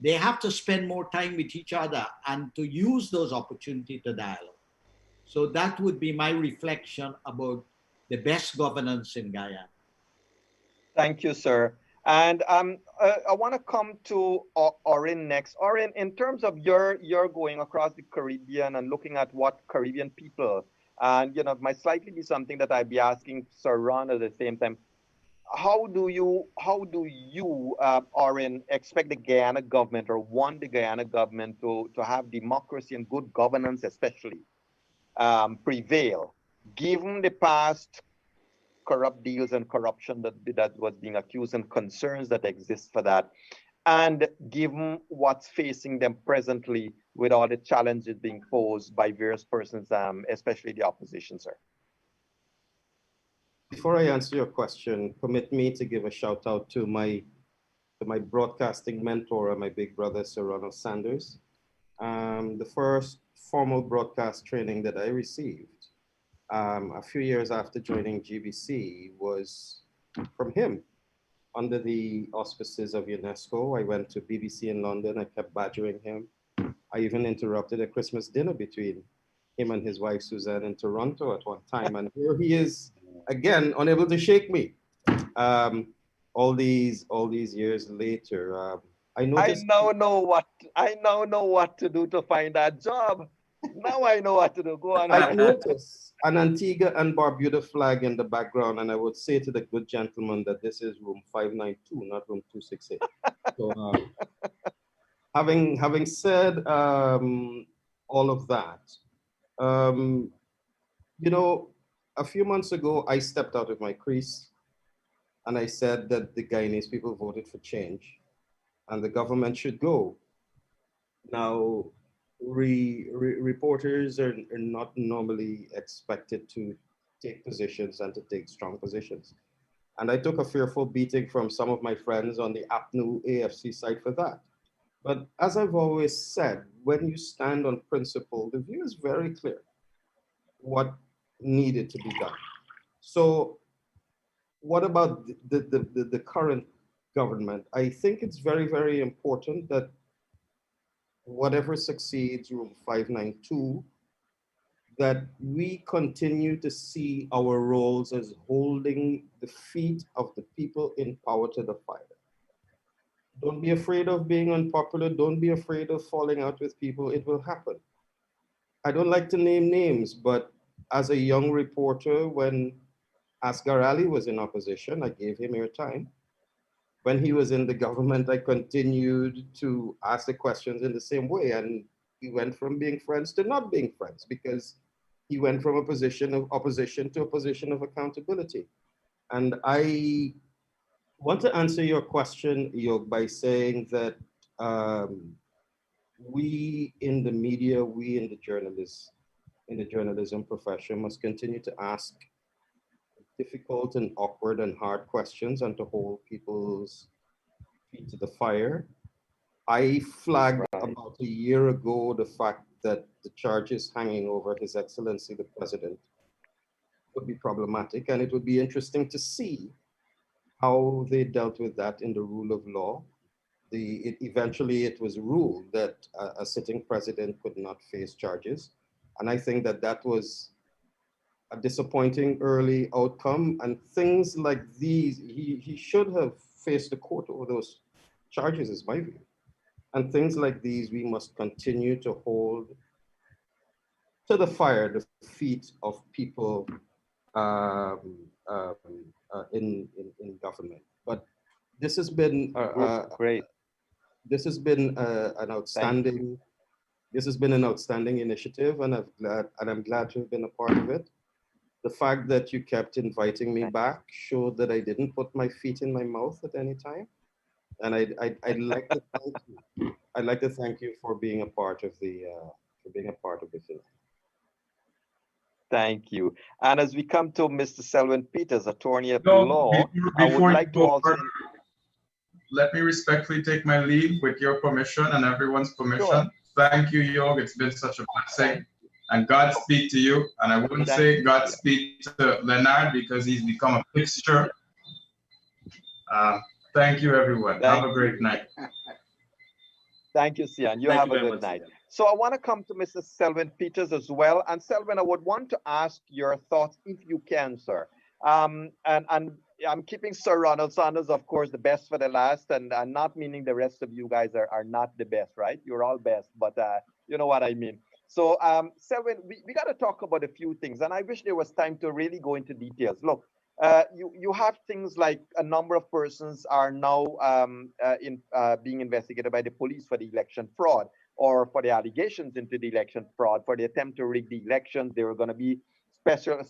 They have to spend more time with each other and to use those opportunities to dialogue. So that would be my reflection about the best governance in Guyana. Thank you, sir. And I want to come to Orin next. Orin, in terms of your going across the Caribbean and looking at what Caribbean people, and it might slightly be something that I'd be asking Sir Ron at the same time. How do you, Orin, expect the Guyana government or want the Guyana government to have democracy and good governance, especially, prevail, given the past corrupt deals and corruption that was being accused and concerns that exist for that, and given what's facing them presently with all the challenges being posed by various persons, especially the opposition, sir? Before I answer your question, permit me to give a shout out to my broadcasting mentor and my big brother, Sir Ronald Sanders. The first formal broadcast training that I received a few years after joining GBC was from him. Under the auspices of UNESCO, I went to BBC in London. I kept badgering him. I even interrupted a Christmas dinner between him and his wife, Suzanne, in Toronto at one time. And here he is, again, unable to shake me. All these years later, I now know what to do to find that job. Now I know what to do. Go on. I noticed an Antigua and Barbuda flag in the background, and I would say to the good gentleman that this is room 592, not room 268. So, having said all of that, a few months ago, I stepped out of my crease and I said that the Guyanese people voted for change and the government should go. Now, reporters are not normally expected to take positions and to take strong positions. And I took a fearful beating from some of my friends on the APNU AFC side for that. But as I've always said, when you stand on principle, the view is very clear what needed to be done. So what about the current government? I think it's very, very important that whatever succeeds room 592, that we continue to see our roles as holding the feet of the people in power to the fire. Don't be afraid of being unpopular. Don't be afraid of falling out with people. It will happen. I don't like to name names, but as a young reporter, when Asghar Ali was in opposition, I gave him airtime. When he was in the government, I continued to ask the questions in the same way. And we went from being friends to not being friends because he went from a position of opposition to a position of accountability. And I want to answer your question, Yog, by saying that we in the media, we in the journalism profession must continue to ask difficult and awkward and hard questions and to hold people's feet to the fire. I flagged about a year ago the fact that the charges hanging over His Excellency the President would be problematic, and it would be interesting to see how they dealt with that in the rule of law. Eventually it was ruled that a sitting president could not face charges, and I think that was a disappointing early outcome, and things like these, he should have faced the court over those charges, is my view. And things like these, we must continue to hold to the fire the feet of people um, um, in government. But this has been great. This has been an outstanding. This has been an outstanding initiative, and I'm glad to have been a part of it. The fact that you kept inviting me back showed that I didn't put my feet in my mouth at any time. And I'd like to thank you. I'd like to thank you for being a part of the film. Thank you. And as we come to Mr. Selwyn Peters, attorney at No, law, I would before like you to go also. further, let me respectfully take my leave with your permission and everyone's permission. Sure. Thank you, Yog. It's been such a blessing. And Godspeed to you. And I wouldn't say Godspeed to Leonard because he's become a fixture. Thank you, everyone. Have a great night. Thank you, Sian. You Thank have you a very good much, night. Sian. So I want to come to Mr. Selwyn Peters as well. And Selwyn, I would want to ask your thoughts if you can, sir. And I'm keeping Sir Ronald Sanders, of course, the best for the last, and not meaning the rest of you guys are not the best, right? You're all best, but you know what I mean. So Selwyn, we got to talk about a few things, and I wish there was time to really go into details. Look, you have things like a number of persons are now being investigated by the police for the election fraud or for the allegations into the election fraud, for the attempt to rig the elections. There are going to be special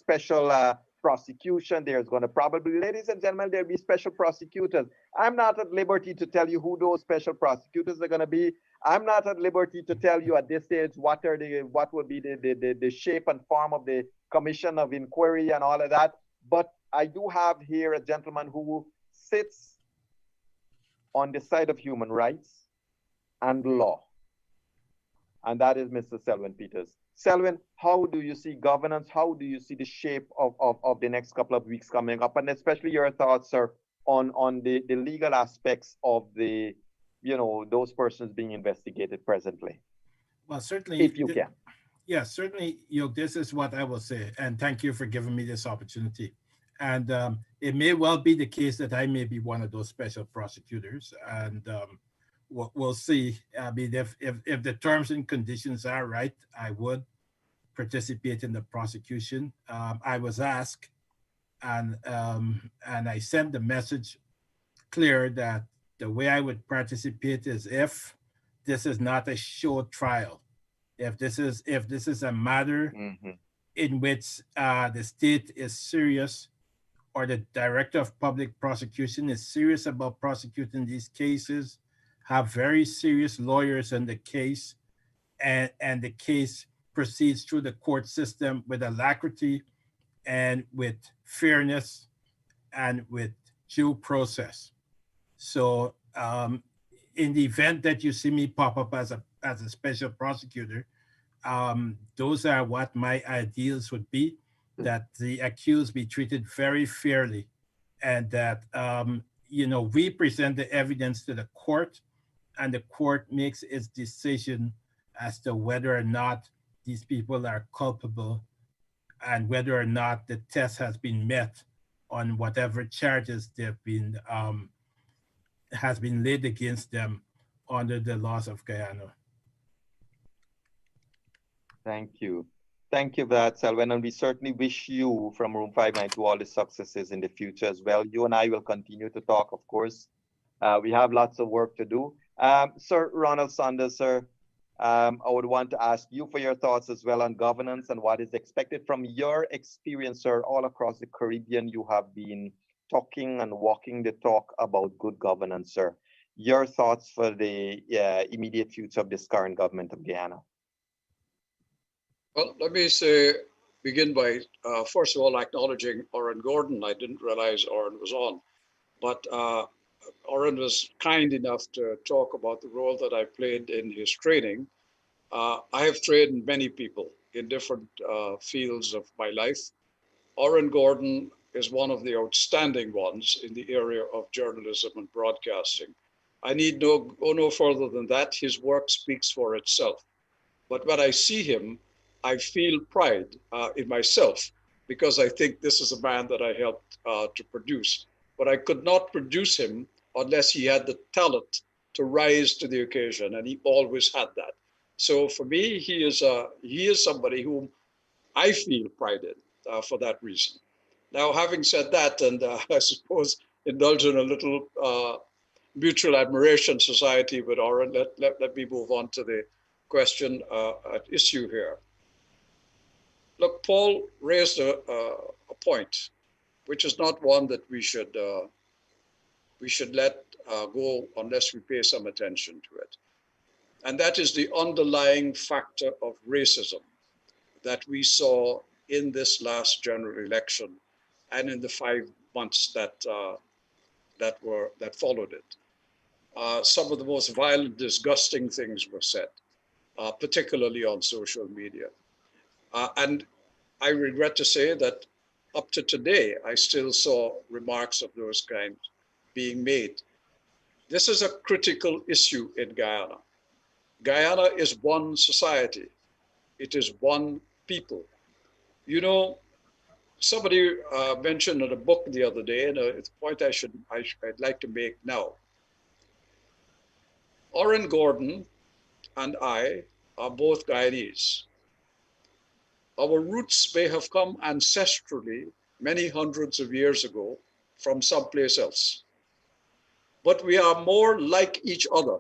prosecution. There's going to probably, ladies and gentlemen, there'll be special prosecutors. I'm not at liberty to tell you who those special prosecutors are going to be. I'm not at liberty to tell you at this stage what will be the shape and form of the commission of inquiry and all of that. But I do have here a gentleman who sits on the side of human rights and law, and that is Mr. Selwyn Peters. Selwyn, how do you see governance? How do you see the shape of the next couple of weeks coming up? And especially your thoughts, sir, on the legal aspects of the, those persons being investigated presently. Well, certainly. If you can. Yeah, certainly, this is what I will say. And thank you for giving me this opportunity. And it may well be the case that I may be one of those special prosecutors. And we'll see. I mean, if the terms and conditions are right, I would participate in the prosecution. I was asked, and I sent the message clear that the way I would participate is if this is not a show trial, if this is a matter in which the state is serious, or the director of public prosecution is serious about prosecuting these cases, have very serious lawyers in the case, and the case proceeds through the court system with alacrity and with fairness and with due process. So in the event that you see me pop up as a special prosecutor, those are what my ideals would be, that the accused be treated very fairly, and that we present the evidence to the court, and the court makes its decision as to whether or not these people are culpable and whether or not the test has been met on whatever charges has been laid against them under the laws of Guyana. Thank you. Thank you for that, Selwyn. And we certainly wish you from Room 592 all the successes in the future as well. You and I will continue to talk, of course. We have lots of work to do. Sir Ronald Sanders, sir, I would want to ask you for your thoughts as well on governance and what is expected from your experience, sir. All across the Caribbean, you have been talking and walking the talk about good governance, sir. Your thoughts for the immediate future of this current government of Guyana? Well, let me begin by, first of all, acknowledging Oren Gordon. I didn't realize Oren was on, but Oren was kind enough to talk about the role that I played in his training. I have trained many people in different fields of my life. Oren Gordon is one of the outstanding ones in the area of journalism and broadcasting. I need go no further than that. His work speaks for itself. But when I see him, I feel pride in myself, because I think this is a man that I helped to produce. But I could not produce him unless he had the talent to rise to the occasion, and he always had that. So for me, he is somebody whom I feel pride in for that reason. Now, having said that, and I suppose indulge in a little mutual admiration society with Oren, let me move on to the question at issue here. Look, Paul raised a point, which is not one that we should let go unless we pay some attention to it. And that is the underlying factor of racism that we saw in this last general election and in the 5 months that followed it. Some of the most violent, disgusting things were said, particularly on social media. And I regret to say that up to today, I still saw remarks of those kinds being made. This is a critical issue in Guyana. Guyana is one society. It is one people. You know, somebody mentioned in a book the other day, and it's a point I'd like to make now. Oren Gordon and I are both Guyanese. Our roots may have come ancestrally many hundreds of years ago from someplace else. But we are more like each other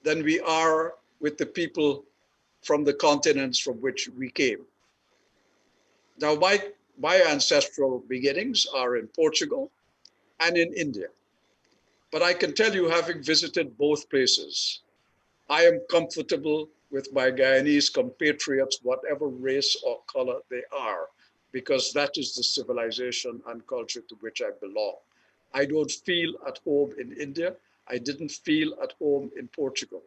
than we are with the people from the continents from which we came. Now, my ancestral beginnings are in Portugal and in India. But I can tell you, having visited both places, I am comfortable with my Guyanese compatriots, whatever race or color they are, because that is the civilization and culture to which I belong. I don't feel at home in India. I didn't feel at home in Portugal.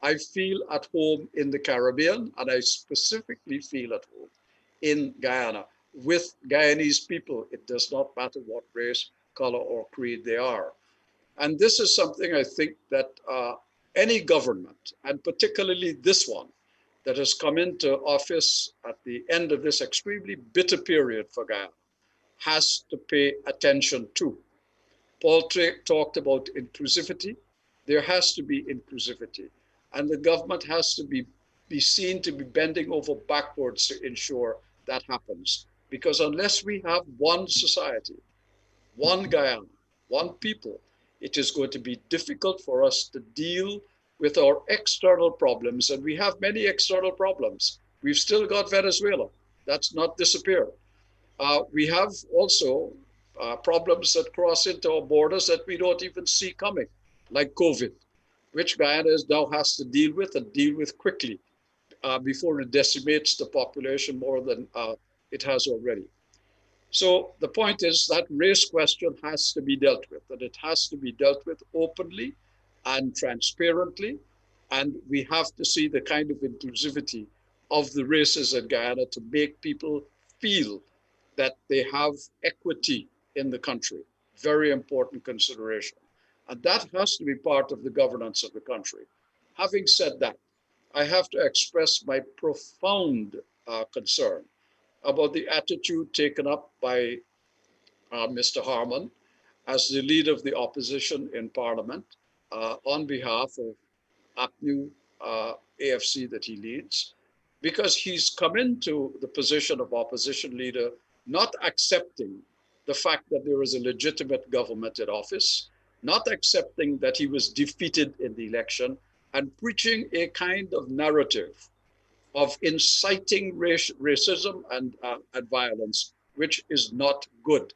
I feel at home in the Caribbean, and I specifically feel at home in Guyana with Guyanese people. It does not matter what race, color, or creed they are. And this is something I think that any government, and particularly this one, that has come into office at the end of this extremely bitter period for Guyana, has to pay attention to. Paul talked about inclusivity. There has to be inclusivity. And the government has to be seen to be bending over backwards to ensure that happens. Because unless we have one society, one Guyana, one people, it is going to be difficult for us to deal with our external problems. And we have many external problems. We've still got Venezuela. That's not disappeared. We have also problems that cross into our borders that we don't even see coming, like COVID, which Guyana now has to deal with and deal with quickly before it decimates the population more than it has already. So the point is that race question has to be dealt with, and it has to be dealt with openly and transparently. And we have to see the kind of inclusivity of the races in Guyana to make people feel that they have equity in the country. Very important consideration. And that has to be part of the governance of the country. Having said that, I have to express my profound concern about the attitude taken up by Mr. Harman as the leader of the opposition in Parliament on behalf of APNU AFC that he leads, because he's come into the position of opposition leader not accepting the fact that there is a legitimate government in office, not accepting that he was defeated in the election, and preaching a kind of narrative of inciting racism and violence, which is not good.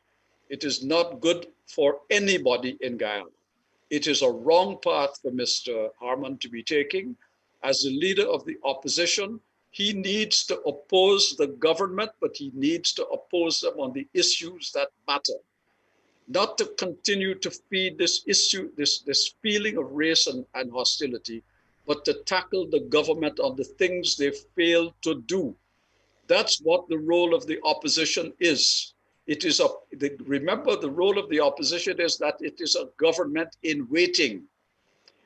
It is not good for anybody in Guyana. It is a wrong path for Mr. Harman to be taking. As the leader of the opposition, he needs to oppose the government, but he needs to oppose them on the issues that matter. Not to continue to feed this issue, this feeling of race and hostility, but to tackle the government on the things they failed to do. That's what the role of the opposition is. It is remember, the role of the opposition is that it is a government in waiting.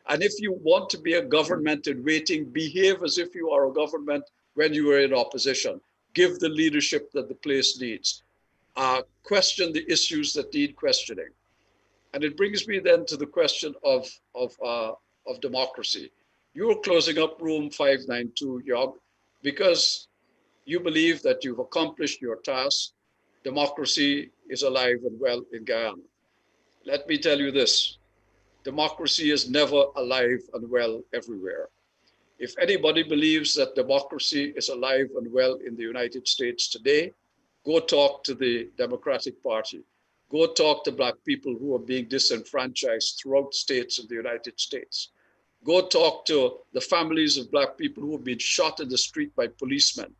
And if you want to be a government in waiting, behave as if you are a government when you are in opposition. Give the leadership that the place needs. Question the issues that need questioning. And it brings me then to the question of democracy. You're closing up room 592, Yog, because you believe that you've accomplished your task democracy is alive and well in Guyana. Let me tell you this, democracy is never alive and well everywhere. If anybody believes that democracy is alive and well in the United States today, go talk to the Democratic Party. Go talk to Black people who are being disenfranchised throughout states in the United States. Go talk to the families of Black people who have been shot in the street by policemen.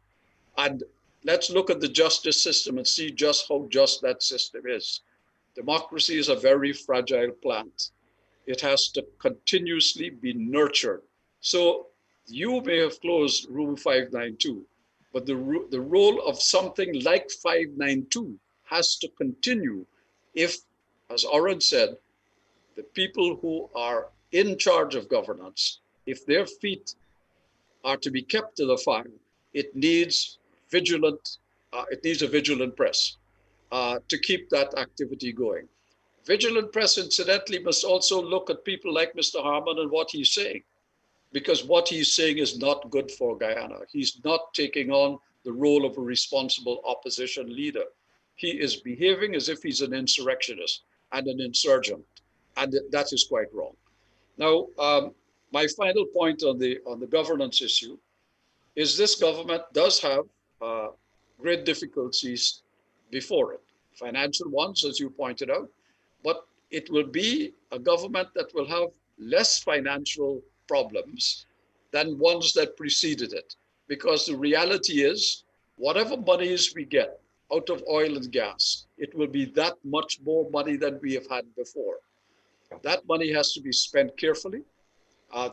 And let's look at the justice system and see just how just that system is. Democracy is a very fragile plant. It has to continuously be nurtured. So you may have closed room 592, but the role of something like 592 has to continue if, as Oren said, the people who are in charge of governance, if their feet are to be kept to the fire, it needs a vigilant press to keep that activity going. Vigilant press, incidentally, must also look at people like Mr. Harman and what he's saying, because what he's saying is not good for Guyana. He's not taking on the role of a responsible opposition leader. He is behaving as if he's an insurrectionist and an insurgent, and that is quite wrong. Now, my final point on the governance issue is this government does have great difficulties before it, financial ones, as you pointed out, but it will be a government that will have less financial problems than ones that preceded it. Because the reality is, whatever monies we get out of oil and gas, it will be that much more money than we have had before. That money has to be spent carefully.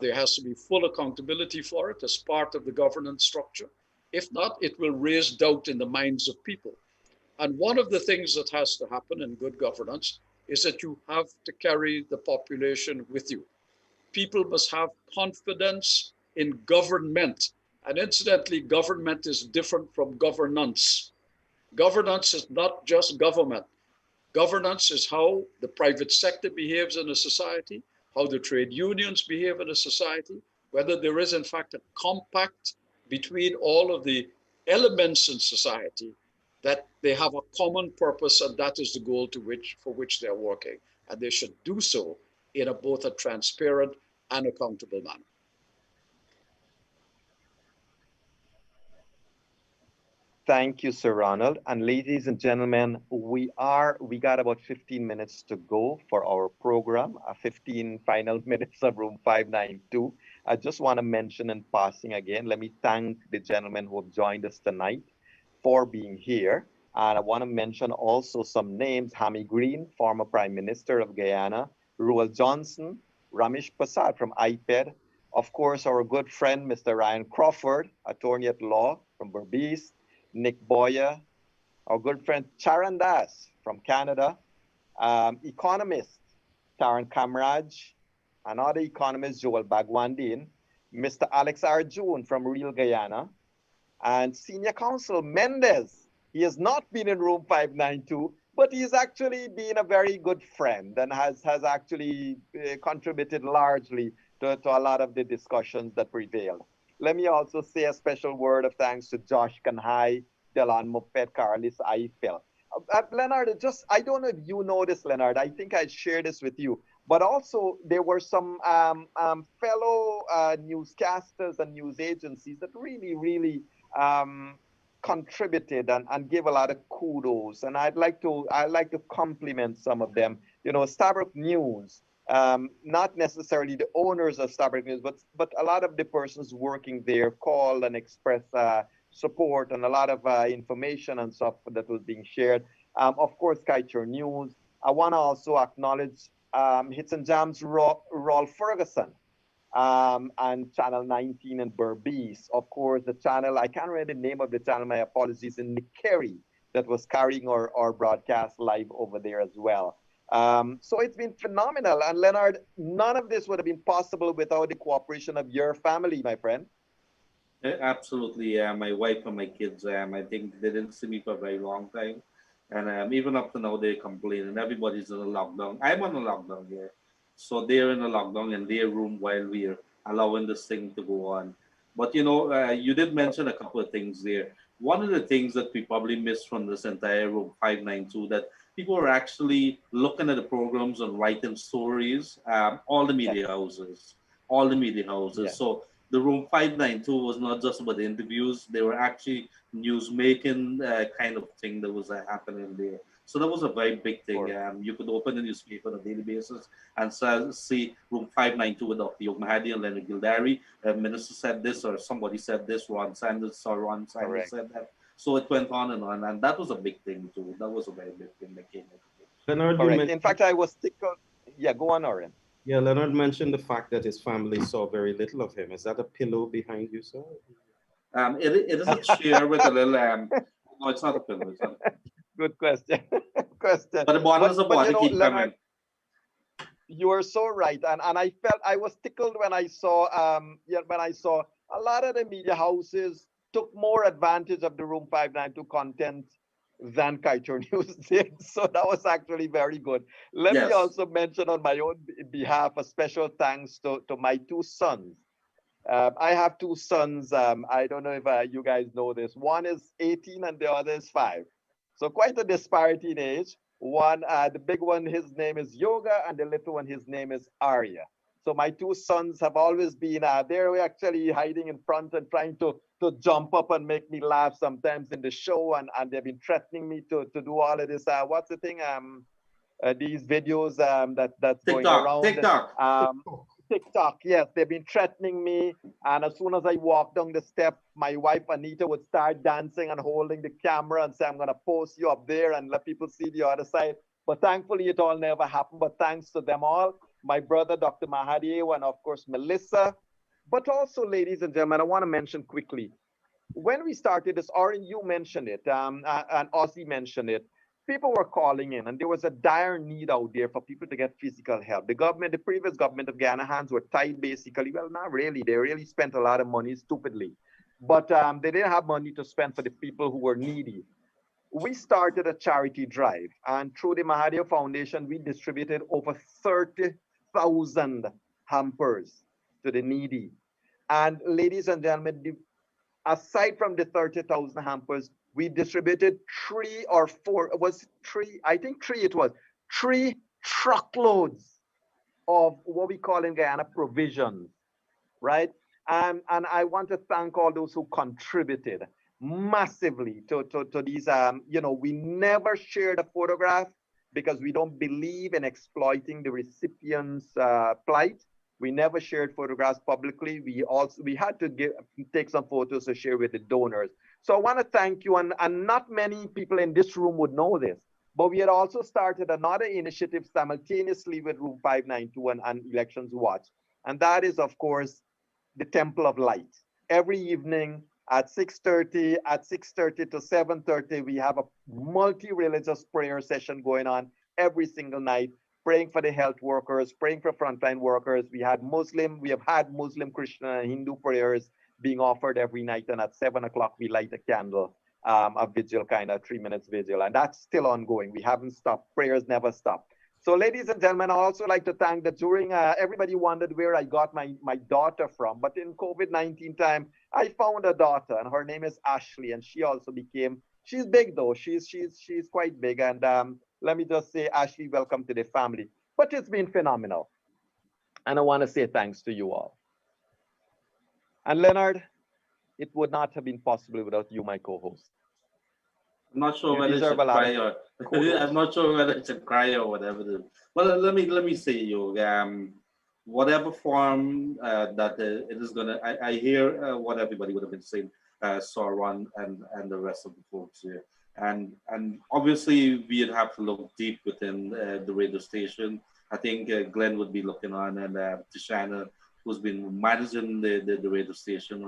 There has to be full accountability for it as part of the governance structure. If not, it will raise doubt in the minds of people. And one of the things that has to happen in good governance is that you have to carry the population with you. People must have confidence in government. And incidentally, government is different from governance. Governance is not just government. Governance is how the private sector behaves in a society, how the trade unions behave in a society, whether there is in fact a compact between all of the elements in society, that they have a common purpose, and that is the goal for which they're working. And they should do so in both a transparent and accountable manner. Thank you, Sir Ronald. And ladies and gentlemen, we got about 15 minutes to go for our program, 15 final minutes of room 592. I just want to mention in passing again, let me thank the gentlemen who have joined us tonight for being here. And I want to mention also some names: Hammy Green, former Prime Minister of Guyana; Ruel Johnson; Ramesh Prasad from IPED; of course, our good friend, Mr. Ryan Crawford, attorney at law from Berbice; Nick Boyer; our good friend Charan Das from Canada; economist Taran Kamraj; another economist, Joel Bagwandin; Mr. Alex Arjun from Real Guyana; and Senior Counsel Mendez. He has not been in room 592, but he's actually been a very good friend and has actually contributed largely to a lot of the discussions that prevailed. Let me also say a special word of thanks to Josh Kanhai, Delan Moped, Carlis Eiffel. Leonard, I don't know if you know this, Leonard. I think I shared this with you. But also, there were some fellow newscasters and news agencies that really contributed and gave a lot of kudos. And I'd like to compliment some of them. You know, Stabroek News, not necessarily the owners of Stabroek News, but a lot of the persons working there called and expressed support and a lot of information and stuff that was being shared. Of course, Kaieteur News. I want to also acknowledge Hits and Jams Rolf Ferguson and Channel 19 in Berbice. Of course, the channel, I can't remember the name of the channel, my apologies, in Kerry that was carrying our broadcast live over there as well. So it's been phenomenal. And Leonard, none of this would have been possible without the cooperation of your family, my friend. Absolutely. My wife and my kids, I think they didn't see me for a very long time. And even up to now, they complain, and everybody's in a lockdown. I'm on a lockdown here. So they're in a lockdown in their room while we're allowing this thing to go on. But, you know, you did mention a couple of things there. one of the things that we probably missed from this entire Room 592, that people were actually looking at the programs and writing stories, all the media houses, all the media houses. Yes. So the Room 592 was not just about the interviews, they were actually news making kind of thing that was happening there. So that was a very big thing. You could open the newspaper on a daily basis and see Room 592 with Dr. Mahadeo and Leonard Gildarie. Minister said this, or somebody said this, Ron Sanders said that. So it went on, and that was a big thing too. That was a very big thing that came out of it. Leonard, Correct. In fact, I was tickled. Yeah, go on, Oren. Yeah, Leonard mentioned the fact that his family saw very little of him. Is that a pillow behind you, sir? It is a chair with a little no, it's not a pillow. It's not a pillow. Good question. But the bottom is a bottle keep Leonard, coming. you are so right, and I felt I was tickled when I saw a lot of the media houses took more advantage of the Room 592 content than Kaieteur News did. So that was actually very good. Let me also mention on my own behalf a special thanks to my two sons. I have two sons. I don't know if you guys know this. One is 18 and the other is 5. So quite a disparity in age. One, the big one, his name is Yoga, and the little one, his name is Arya. So my two sons have always been, they're actually hiding in front and trying to jump up and make me laugh sometimes in the show. And they've been threatening me to do all of this. What's the thing? These videos that's TikTok, going around. TikTok. TikTok, yes, they've been threatening me. And as soon as I walk down the step, my wife Anita would start dancing and holding the camera and say, I'm going to post you up there and let people see the other side. But thankfully, it all never happened. But thanks to them all, my brother, Dr. Mahadeo, and of course, Melissa. But also, ladies and gentlemen, I want to mention quickly, when we started this, Oren, you mentioned it, and Ozzy mentioned it. People were calling in, and there was a dire need out there for people to get physical help. The previous government of Guyana hands were tied, basically. Well, not really. They really spent a lot of money stupidly. But they didn't have money to spend for the people who were needy. We started a charity drive, and through the Mahadeo Foundation, we distributed over 30,000 hampers to the needy. And ladies and gentlemen, aside from the 30,000 hampers, we distributed 3 or 4, three truckloads of what we call in Guyana provisions, right? And I want to thank all those who contributed massively to these, we never shared a photograph because we don't believe in exploiting the recipient's plight. We never shared photographs publicly. We had to take some photos to share with the donors. So I want to thank you, and not many people in this room would know this, but we had also started another initiative simultaneously with Room 592 and Elections Watch. And that is, of course, the Temple of Light. Every evening at 6:30 to 7:30, we have a multi-religious prayer session going on every single night, praying for the health workers, praying for frontline workers. We have had Muslim, Christian, and Hindu prayers being offered every night. And at 7 o'clock, we light a candle, a vigil, kind of 3 minutes vigil. And that's still ongoing. We haven't stopped. Prayers never stop. So ladies and gentlemen, I also like to thank that during, everybody wondered where I got my daughter from. But in COVID-19 time, I found a daughter, and her name is Ashley. And she also she's big though. She's quite big. And let me just say, Ashley, welcome to the family. But it's been phenomenal. And I want to say thanks to you all. And Leonard, it would not have been possible without you, my co-host. I'm not sure whether it's a cry or I'm not sure whether it's a cry or whatever it is. Well, let me say, you whatever form that it is gonna. I hear what everybody would have been saying, Sauron and the rest of the folks here, and obviously we'd have to look deep within the radio station. I think Glenn would be looking on, and Tishana, who's been managing the radio station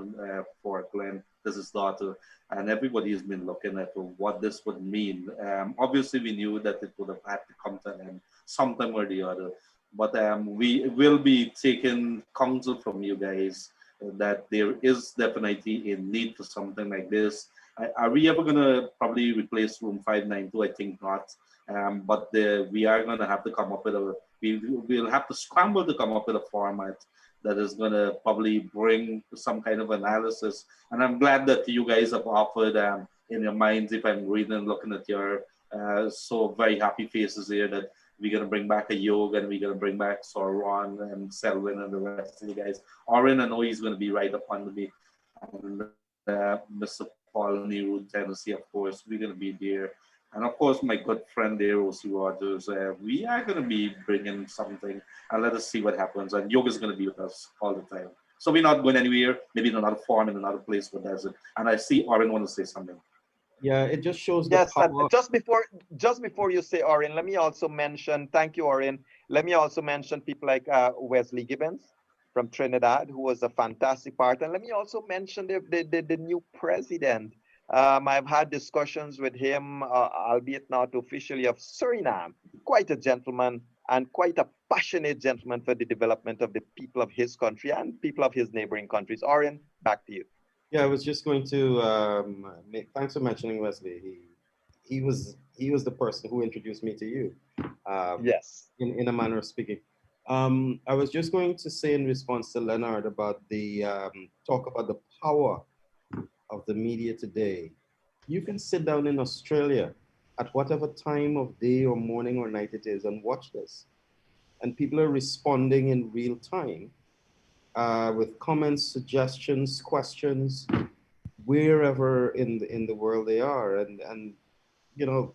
for Glenn, this is his daughter, and everybody has been looking at what this would mean. Obviously, we knew that it would have had to come to an end sometime or the other, but we will be taking counsel from you guys that there is definitely a need for something like this. Are we ever going to probably replace Room 592? I think not. But we are going to have to come up with we'll have to scramble to come up with a format that is going to probably bring some kind of analysis. And I'm glad that you guys have offered in your minds, if I'm reading and looking at your so very happy faces here, that we're going to bring back a Yog and we're going to bring back Sauron and Selwyn and the rest of the guys. Orin, I know he's going to be right up under me. And Mr. Paul Nehru, Tennessee, of course, we're going to be there. And of course, my good friend there, O.C. Rogers, we are going to be bringing something, and let us see what happens. And Yoga is going to be with us all the time. So we're not going anywhere, maybe in another form, in another place, but that's it. And I see Orin want to say something. Yeah, it just shows the Yes, power. and just before you say Orin, let me also mention, thank you, Orin. Let me also mention people like Wesley Gibbons from Trinidad, who was a fantastic part. And let me also mention the new president. I've had discussions with him, albeit not officially, of Suriname. Quite a gentleman and quite a passionate gentleman for the development of the people of his country and people of his neighboring countries. Orin, back to you. Yeah, I was just going to thanks for mentioning Wesley. He was the person who introduced me to you. Yes. In a manner of speaking. I was just going to say in response to Leonard about the talk about the power of the media today. You can sit down in Australia at whatever time of day or morning or night it is and watch this. And people are responding in real time with comments, suggestions, questions, wherever in the world they are. And you know,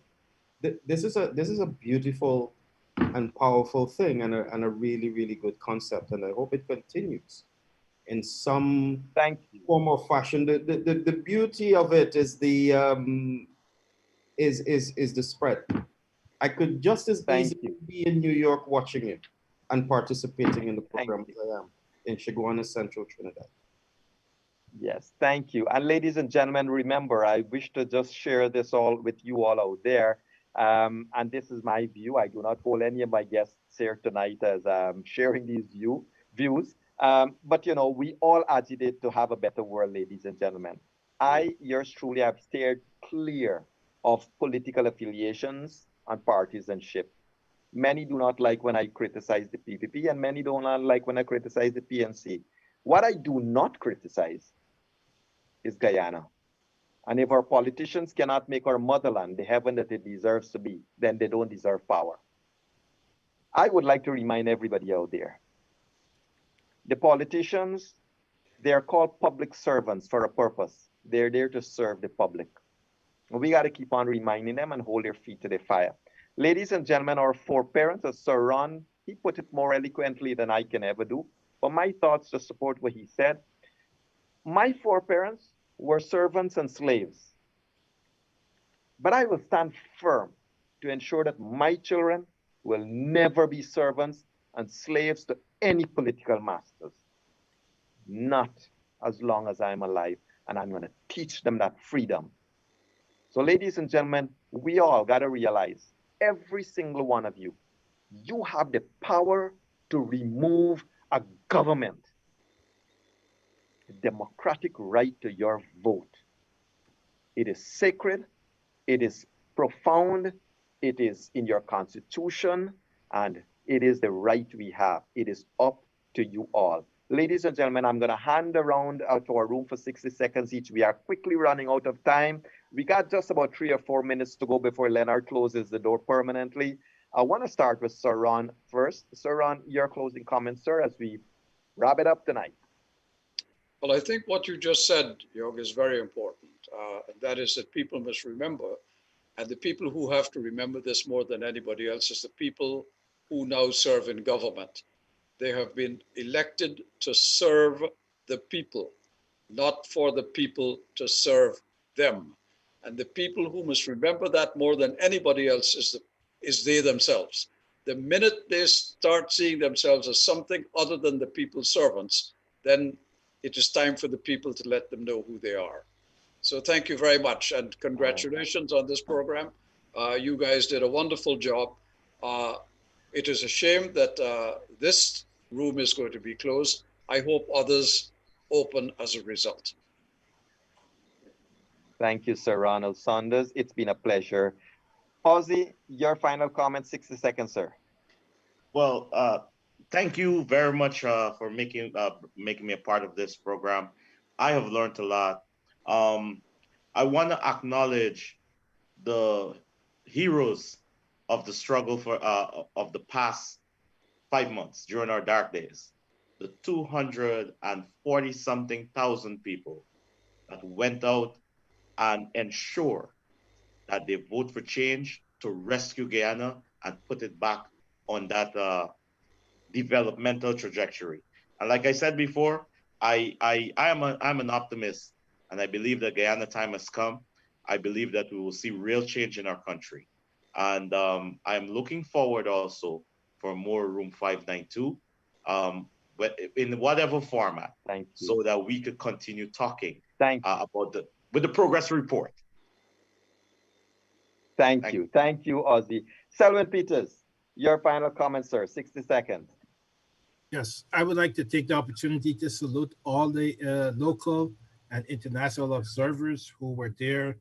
this is a beautiful and powerful thing and a really, really good concept. And I hope it continues in some form or fashion. The beauty of it is the is the spread. I could just as easily be in New York watching it and participating in the program as I am in Chaguanas, Central Trinidad. Yes, thank you. And ladies and gentlemen, remember, I wish to just share this all with you all out there. And this is my view. I do not hold any of my guests here tonight as sharing these views. But, you know, we all agitate to have a better world, ladies and gentlemen. Yours truly, have steered clear of political affiliations and partisanship. Many do not like when I criticize the PPP, and many do not like when I criticize the PNC. What I do not criticize is Guyana. And if our politicians cannot make our motherland the heaven that it deserves to be, then they don't deserve power. I would like to remind everybody out there, the politicians, they're called public servants for a purpose. They're there to serve the public. We got to keep on reminding them and hold their feet to the fire. Ladies and gentlemen, our foreparents, as Sir Ron, he put it more eloquently than I can ever do. But my thoughts to support what he said, my foreparents were servants and slaves. But I will stand firm to ensure that my children will never be servants and slaves to any political masters. Not as long as I'm alive, and I'm going to teach them that freedom. So ladies and gentlemen, we all got to realize, every single one of you, you have the power to remove a government. The democratic right to your vote. It is sacred, it is profound, it is in your constitution, and it is the right we have. It is up to you all. Ladies and gentlemen, I'm going to hand around to our room for 60 seconds each. We are quickly running out of time. We got just about 3 or 4 minutes to go before Leonard closes the door permanently. I want to start with Sir Ron first. Sir Ron, your closing comments, sir, as we wrap it up tonight. Well, I think what you just said, Yog, is very important. That is that people must remember, and the people who have to remember this more than anybody else is the people who now serve in government. They have been elected to serve the people, not for the people to serve them. And the people who must remember that more than anybody else is they themselves. The minute they start seeing themselves as something other than the people's servants, then it is time for the people to let them know who they are. So thank you very much, and congratulations on this program. You guys did a wonderful job. It is a shame that this room is going to be closed. I hope others open as a result. Thank you, Sir Ronald Saunders. It's been a pleasure. Ozzy, your final comment, 60 seconds, sir. Well, thank you very much for making me a part of this program. I have learned a lot. Um, I want to acknowledge the heroes of the struggle for of the past 5 months during our dark days. The 240 something thousand people that went out and ensure that they vote for change to rescue Guyana and put it back on that developmental trajectory. And like I said before, I'm an optimist, and I believe that Guyana time has come. I believe that we will see real change in our country, and I'm looking forward also for more Room 592, but in whatever format, Thank you. so that we could continue talking Thank you. about the progress report. Thank you. Thank you, Ozzy. Selwyn Peters, your final comment, sir. 60 seconds. Yes, I would like to take the opportunity to salute all the local and international observers who were there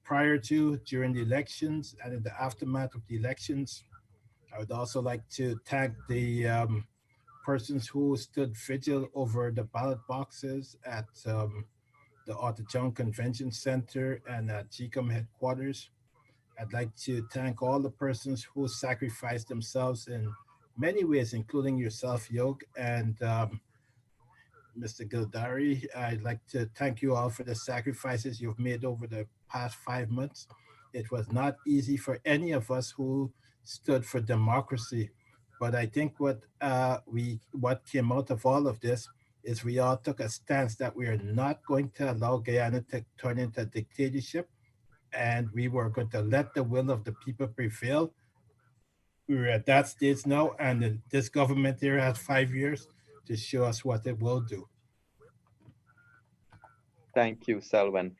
prior to, during the elections, and in the aftermath of the elections. I would also like to thank the persons who stood vigil over the ballot boxes at the Ottachown Convention Center and at GCOM headquarters. I'd like to thank all the persons who sacrificed themselves in many ways, including yourself, Yog, and Mr. Gildarie. I'd like to thank you all for the sacrifices you've made over the past 5 months. It was not easy for any of us who stood for democracy, but I think what came out of all of this is we all took a stance that we are not going to allow Guyana to turn into a dictatorship, and we were going to let the will of the people prevail. We're at that stage now, and this government here has 5 years to show us what it will do. Thank you, Selwyn.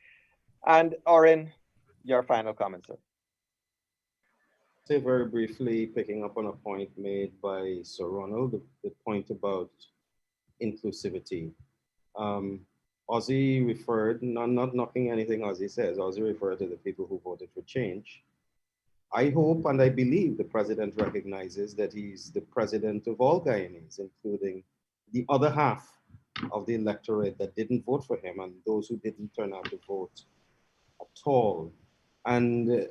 And Orin, your final comment, sir. Say very briefly, picking up on a point made by Sir Ronald, the point about inclusivity. Ozzy referred, not knocking anything Ozzy says, Ozzy referred to the people who voted for change. I hope and I believe the president recognizes that he's the president of all Guyanese, including the other half of the electorate that didn't vote for him and those who didn't turn out to vote at all. And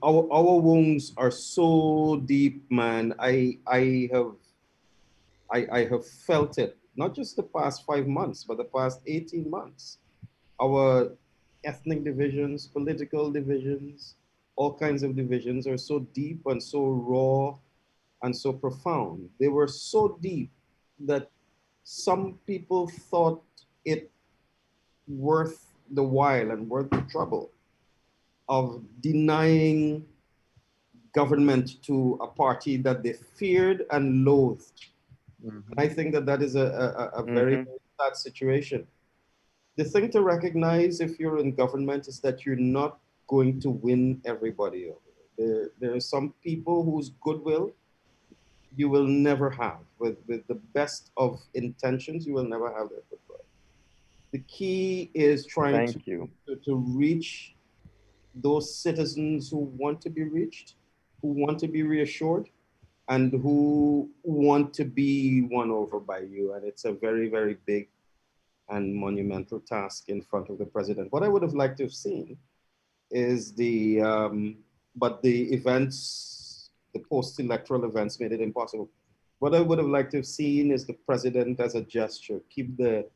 our wounds are so deep, man. I have felt it, not just the past 5 months, but the past 18 months. Our ethnic divisions, political divisions, all kinds of divisions are so deep and so raw and so profound. They were so deep that some people thought it worth the while and worth the trouble of denying government to a party that they feared and loathed. Mm-hmm. I think that is a very sad situation. The thing to recognize if you're in government is that you're not going to win everybody over. There are some people whose goodwill you will never have. With the best of intentions, you will never have their goodwill. The key is trying to reach those citizens who want to be reached, who want to be reassured, and who want to be won over by you. And it's a very, very big and monumental task in front of the president. What I would have liked to have seen is but the events, the post-electoral events made it impossible. What I would have liked to have seen is the president as a gesture, keep the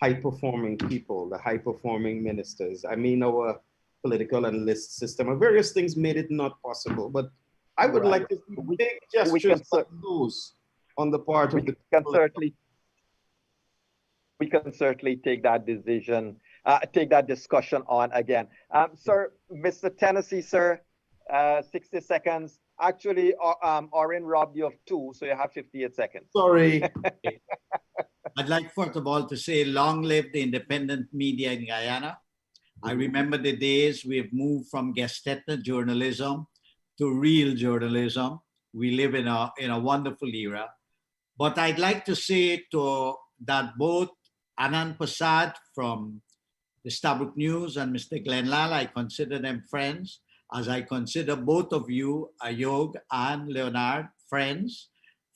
high-performing people, the high-performing ministers. I mean, our political and list system and various things made it not possible. But I would like to see big gestures like those on the part of the people. We can certainly take that decision, take that discussion on again. Sir, Mr. Tennessee, sir, 60 seconds. Actually, Orin robbed you of 2, so you have 58 seconds. Sorry. I'd like, first of all, to say long live the independent media in Guyana. I remember the days we've moved from Gazette journalism to real journalism. We live in a wonderful era. But I'd like to say that both Anand Prasad from the Stabrook News and Mr. Glenlal, I consider them friends, as I consider both of you, Ayog and Leonard, friends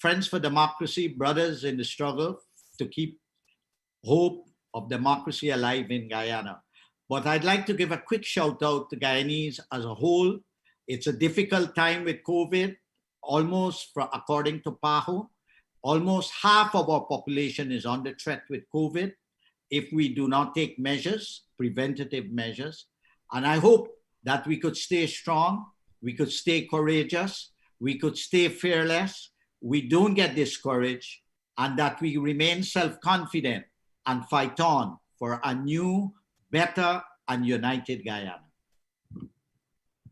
Friends for Democracy, brothers in the struggle to keep hope of democracy alive in Guyana. But I'd like to give a quick shout out to Guyanese as a whole. It's a difficult time with COVID. According to PAHO, almost half of our population is under threat with COVID if we do not take measures, preventative measures. And I hope that we could stay strong, we could stay courageous, we could stay fearless, we don't get discouraged, and that we remain self-confident and fight on for a new, better, and united Guyana.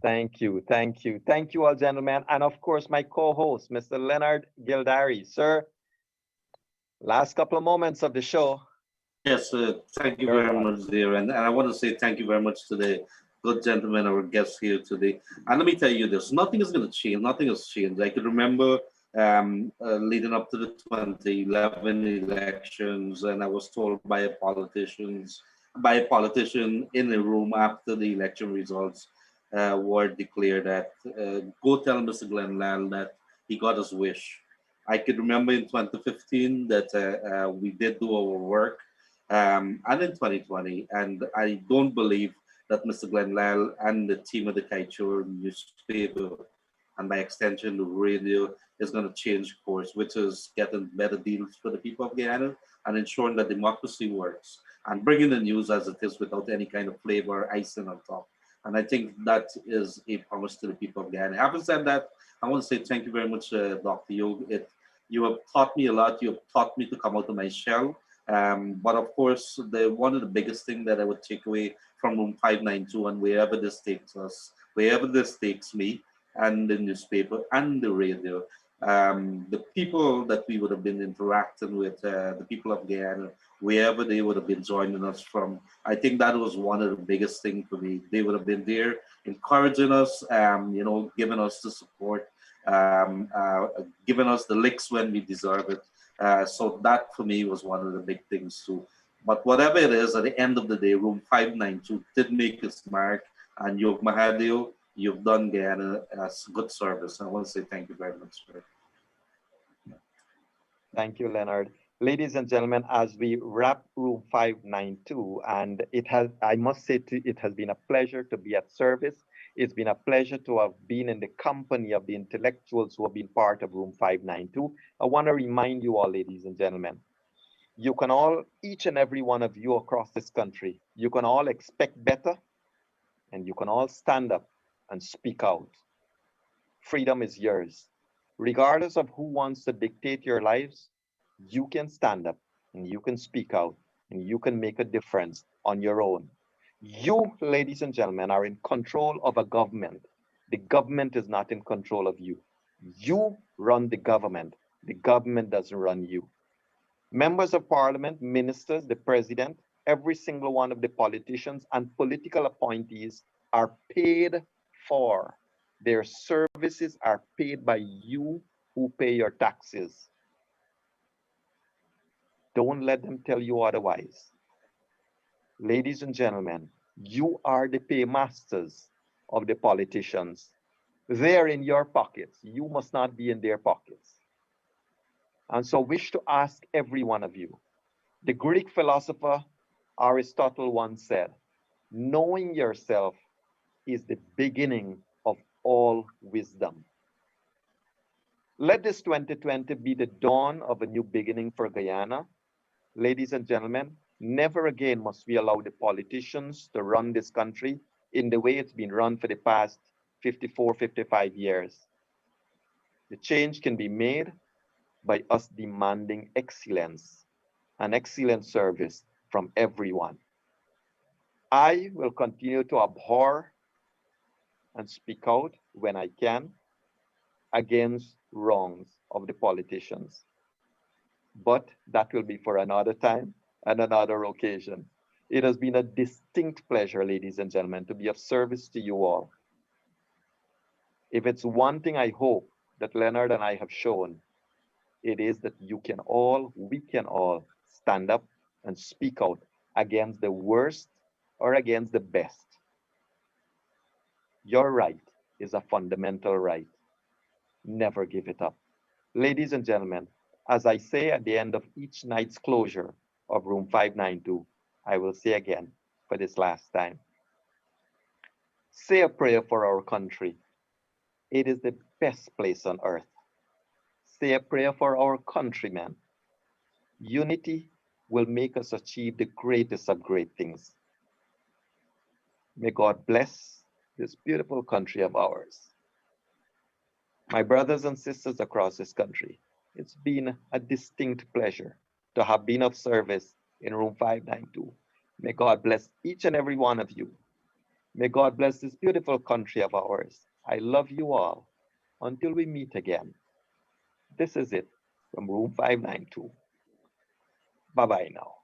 Thank you, thank you. Thank you all, gentlemen. And of course, my co-host, Mr. Leonard Gildarie. Sir, last couple of moments of the show. Yes, thank you very much, dear. And I want to say thank you very much to the good gentlemen, our guests here today. And let me tell you this, nothing is going to change. Nothing has changed. I could remember leading up to the 2011 elections, and I was told by a politician in a room after the election results were declared that go tell Mr. Glenn Lal that he got his wish. I could remember in 2015 that we did do our work, and in 2020, and I don't believe that Mr. Glenn Lal and the team of the Kaieteur newspaper, and by extension the radio, is going to change course, which is getting better deals for the people of Guyana and ensuring that democracy works and bringing the news as it is without any kind of flavor or icing on top. And I think that is a promise to the people of Guyana. Having said that, I want to say thank you very much, Dr. Yog. You have taught me a lot. You have taught me to come out of my shell. But of course, one of the biggest things that I would take away from Room 592 and wherever this takes us, wherever this takes me, and the newspaper and the radio, the people that we would have been interacting with, the people of Guyana, wherever they would have been joining us from, I think that was one of the biggest things for me. They would have been there encouraging us, giving us the support, giving us the licks when we deserve it. So that for me was one of the big things too. But whatever it is, at the end of the day, Room 592 did make its mark, and Yog Mahadeo, you've done Guyana as good service. I want to say thank you very much, sir. Thank you, Leonard. Ladies and gentlemen, as we wrap Room 592, and I must say, it has been a pleasure to be at service. It's been a pleasure to have been in the company of the intellectuals who have been part of Room 592. I want to remind you all, ladies and gentlemen, you can all, each and every one of you across this country, you can all expect better, and you can all stand up and speak out. Freedom is yours. Regardless of who wants to dictate your lives, you can stand up and you can speak out and you can make a difference on your own. You, ladies and gentlemen, are in control of a government. The government is not in control of you. You run the government. The government doesn't run you. Members of parliament, ministers, the president, every single one of the politicians and political appointees are paid for. Their services are paid by you who pay your taxes. Don't let them tell you otherwise. Ladies and gentlemen, you are the paymasters of the politicians. They're in your pockets. You must not be in their pockets. And so I wish to ask every one of you. The Greek philosopher Aristotle once said, knowing yourself is the beginning of all wisdom. Let this 2020 be the dawn of a new beginning for Guyana. Ladies and gentlemen, never again must we allow the politicians to run this country in the way it's been run for the past 54, 55 years. The change can be made by us demanding excellence and excellent service from everyone. I will continue to abhor and speak out when I can against wrongs of the politicians. But that will be for another time and another occasion. It has been a distinct pleasure, ladies and gentlemen, to be of service to you all. If it's one thing I hope that Leonard and I have shown, it is that we can all stand up and speak out against the worst or against the best. Your right is a fundamental right. Never give it up. Ladies and gentlemen, as I say at the end of each night's closure of room 592, I will say again for this last time. Say a prayer for our country. It is the best place on earth. Say a prayer for our countrymen. Unity will make us achieve the greatest of great things. May God bless this beautiful country of ours. My brothers and sisters across this country, it's been a distinct pleasure to have been of service in room 592. May God bless each and every one of you. May God bless this beautiful country of ours. I love you all. Until we meet again. This is it from room 592. Bye-bye now.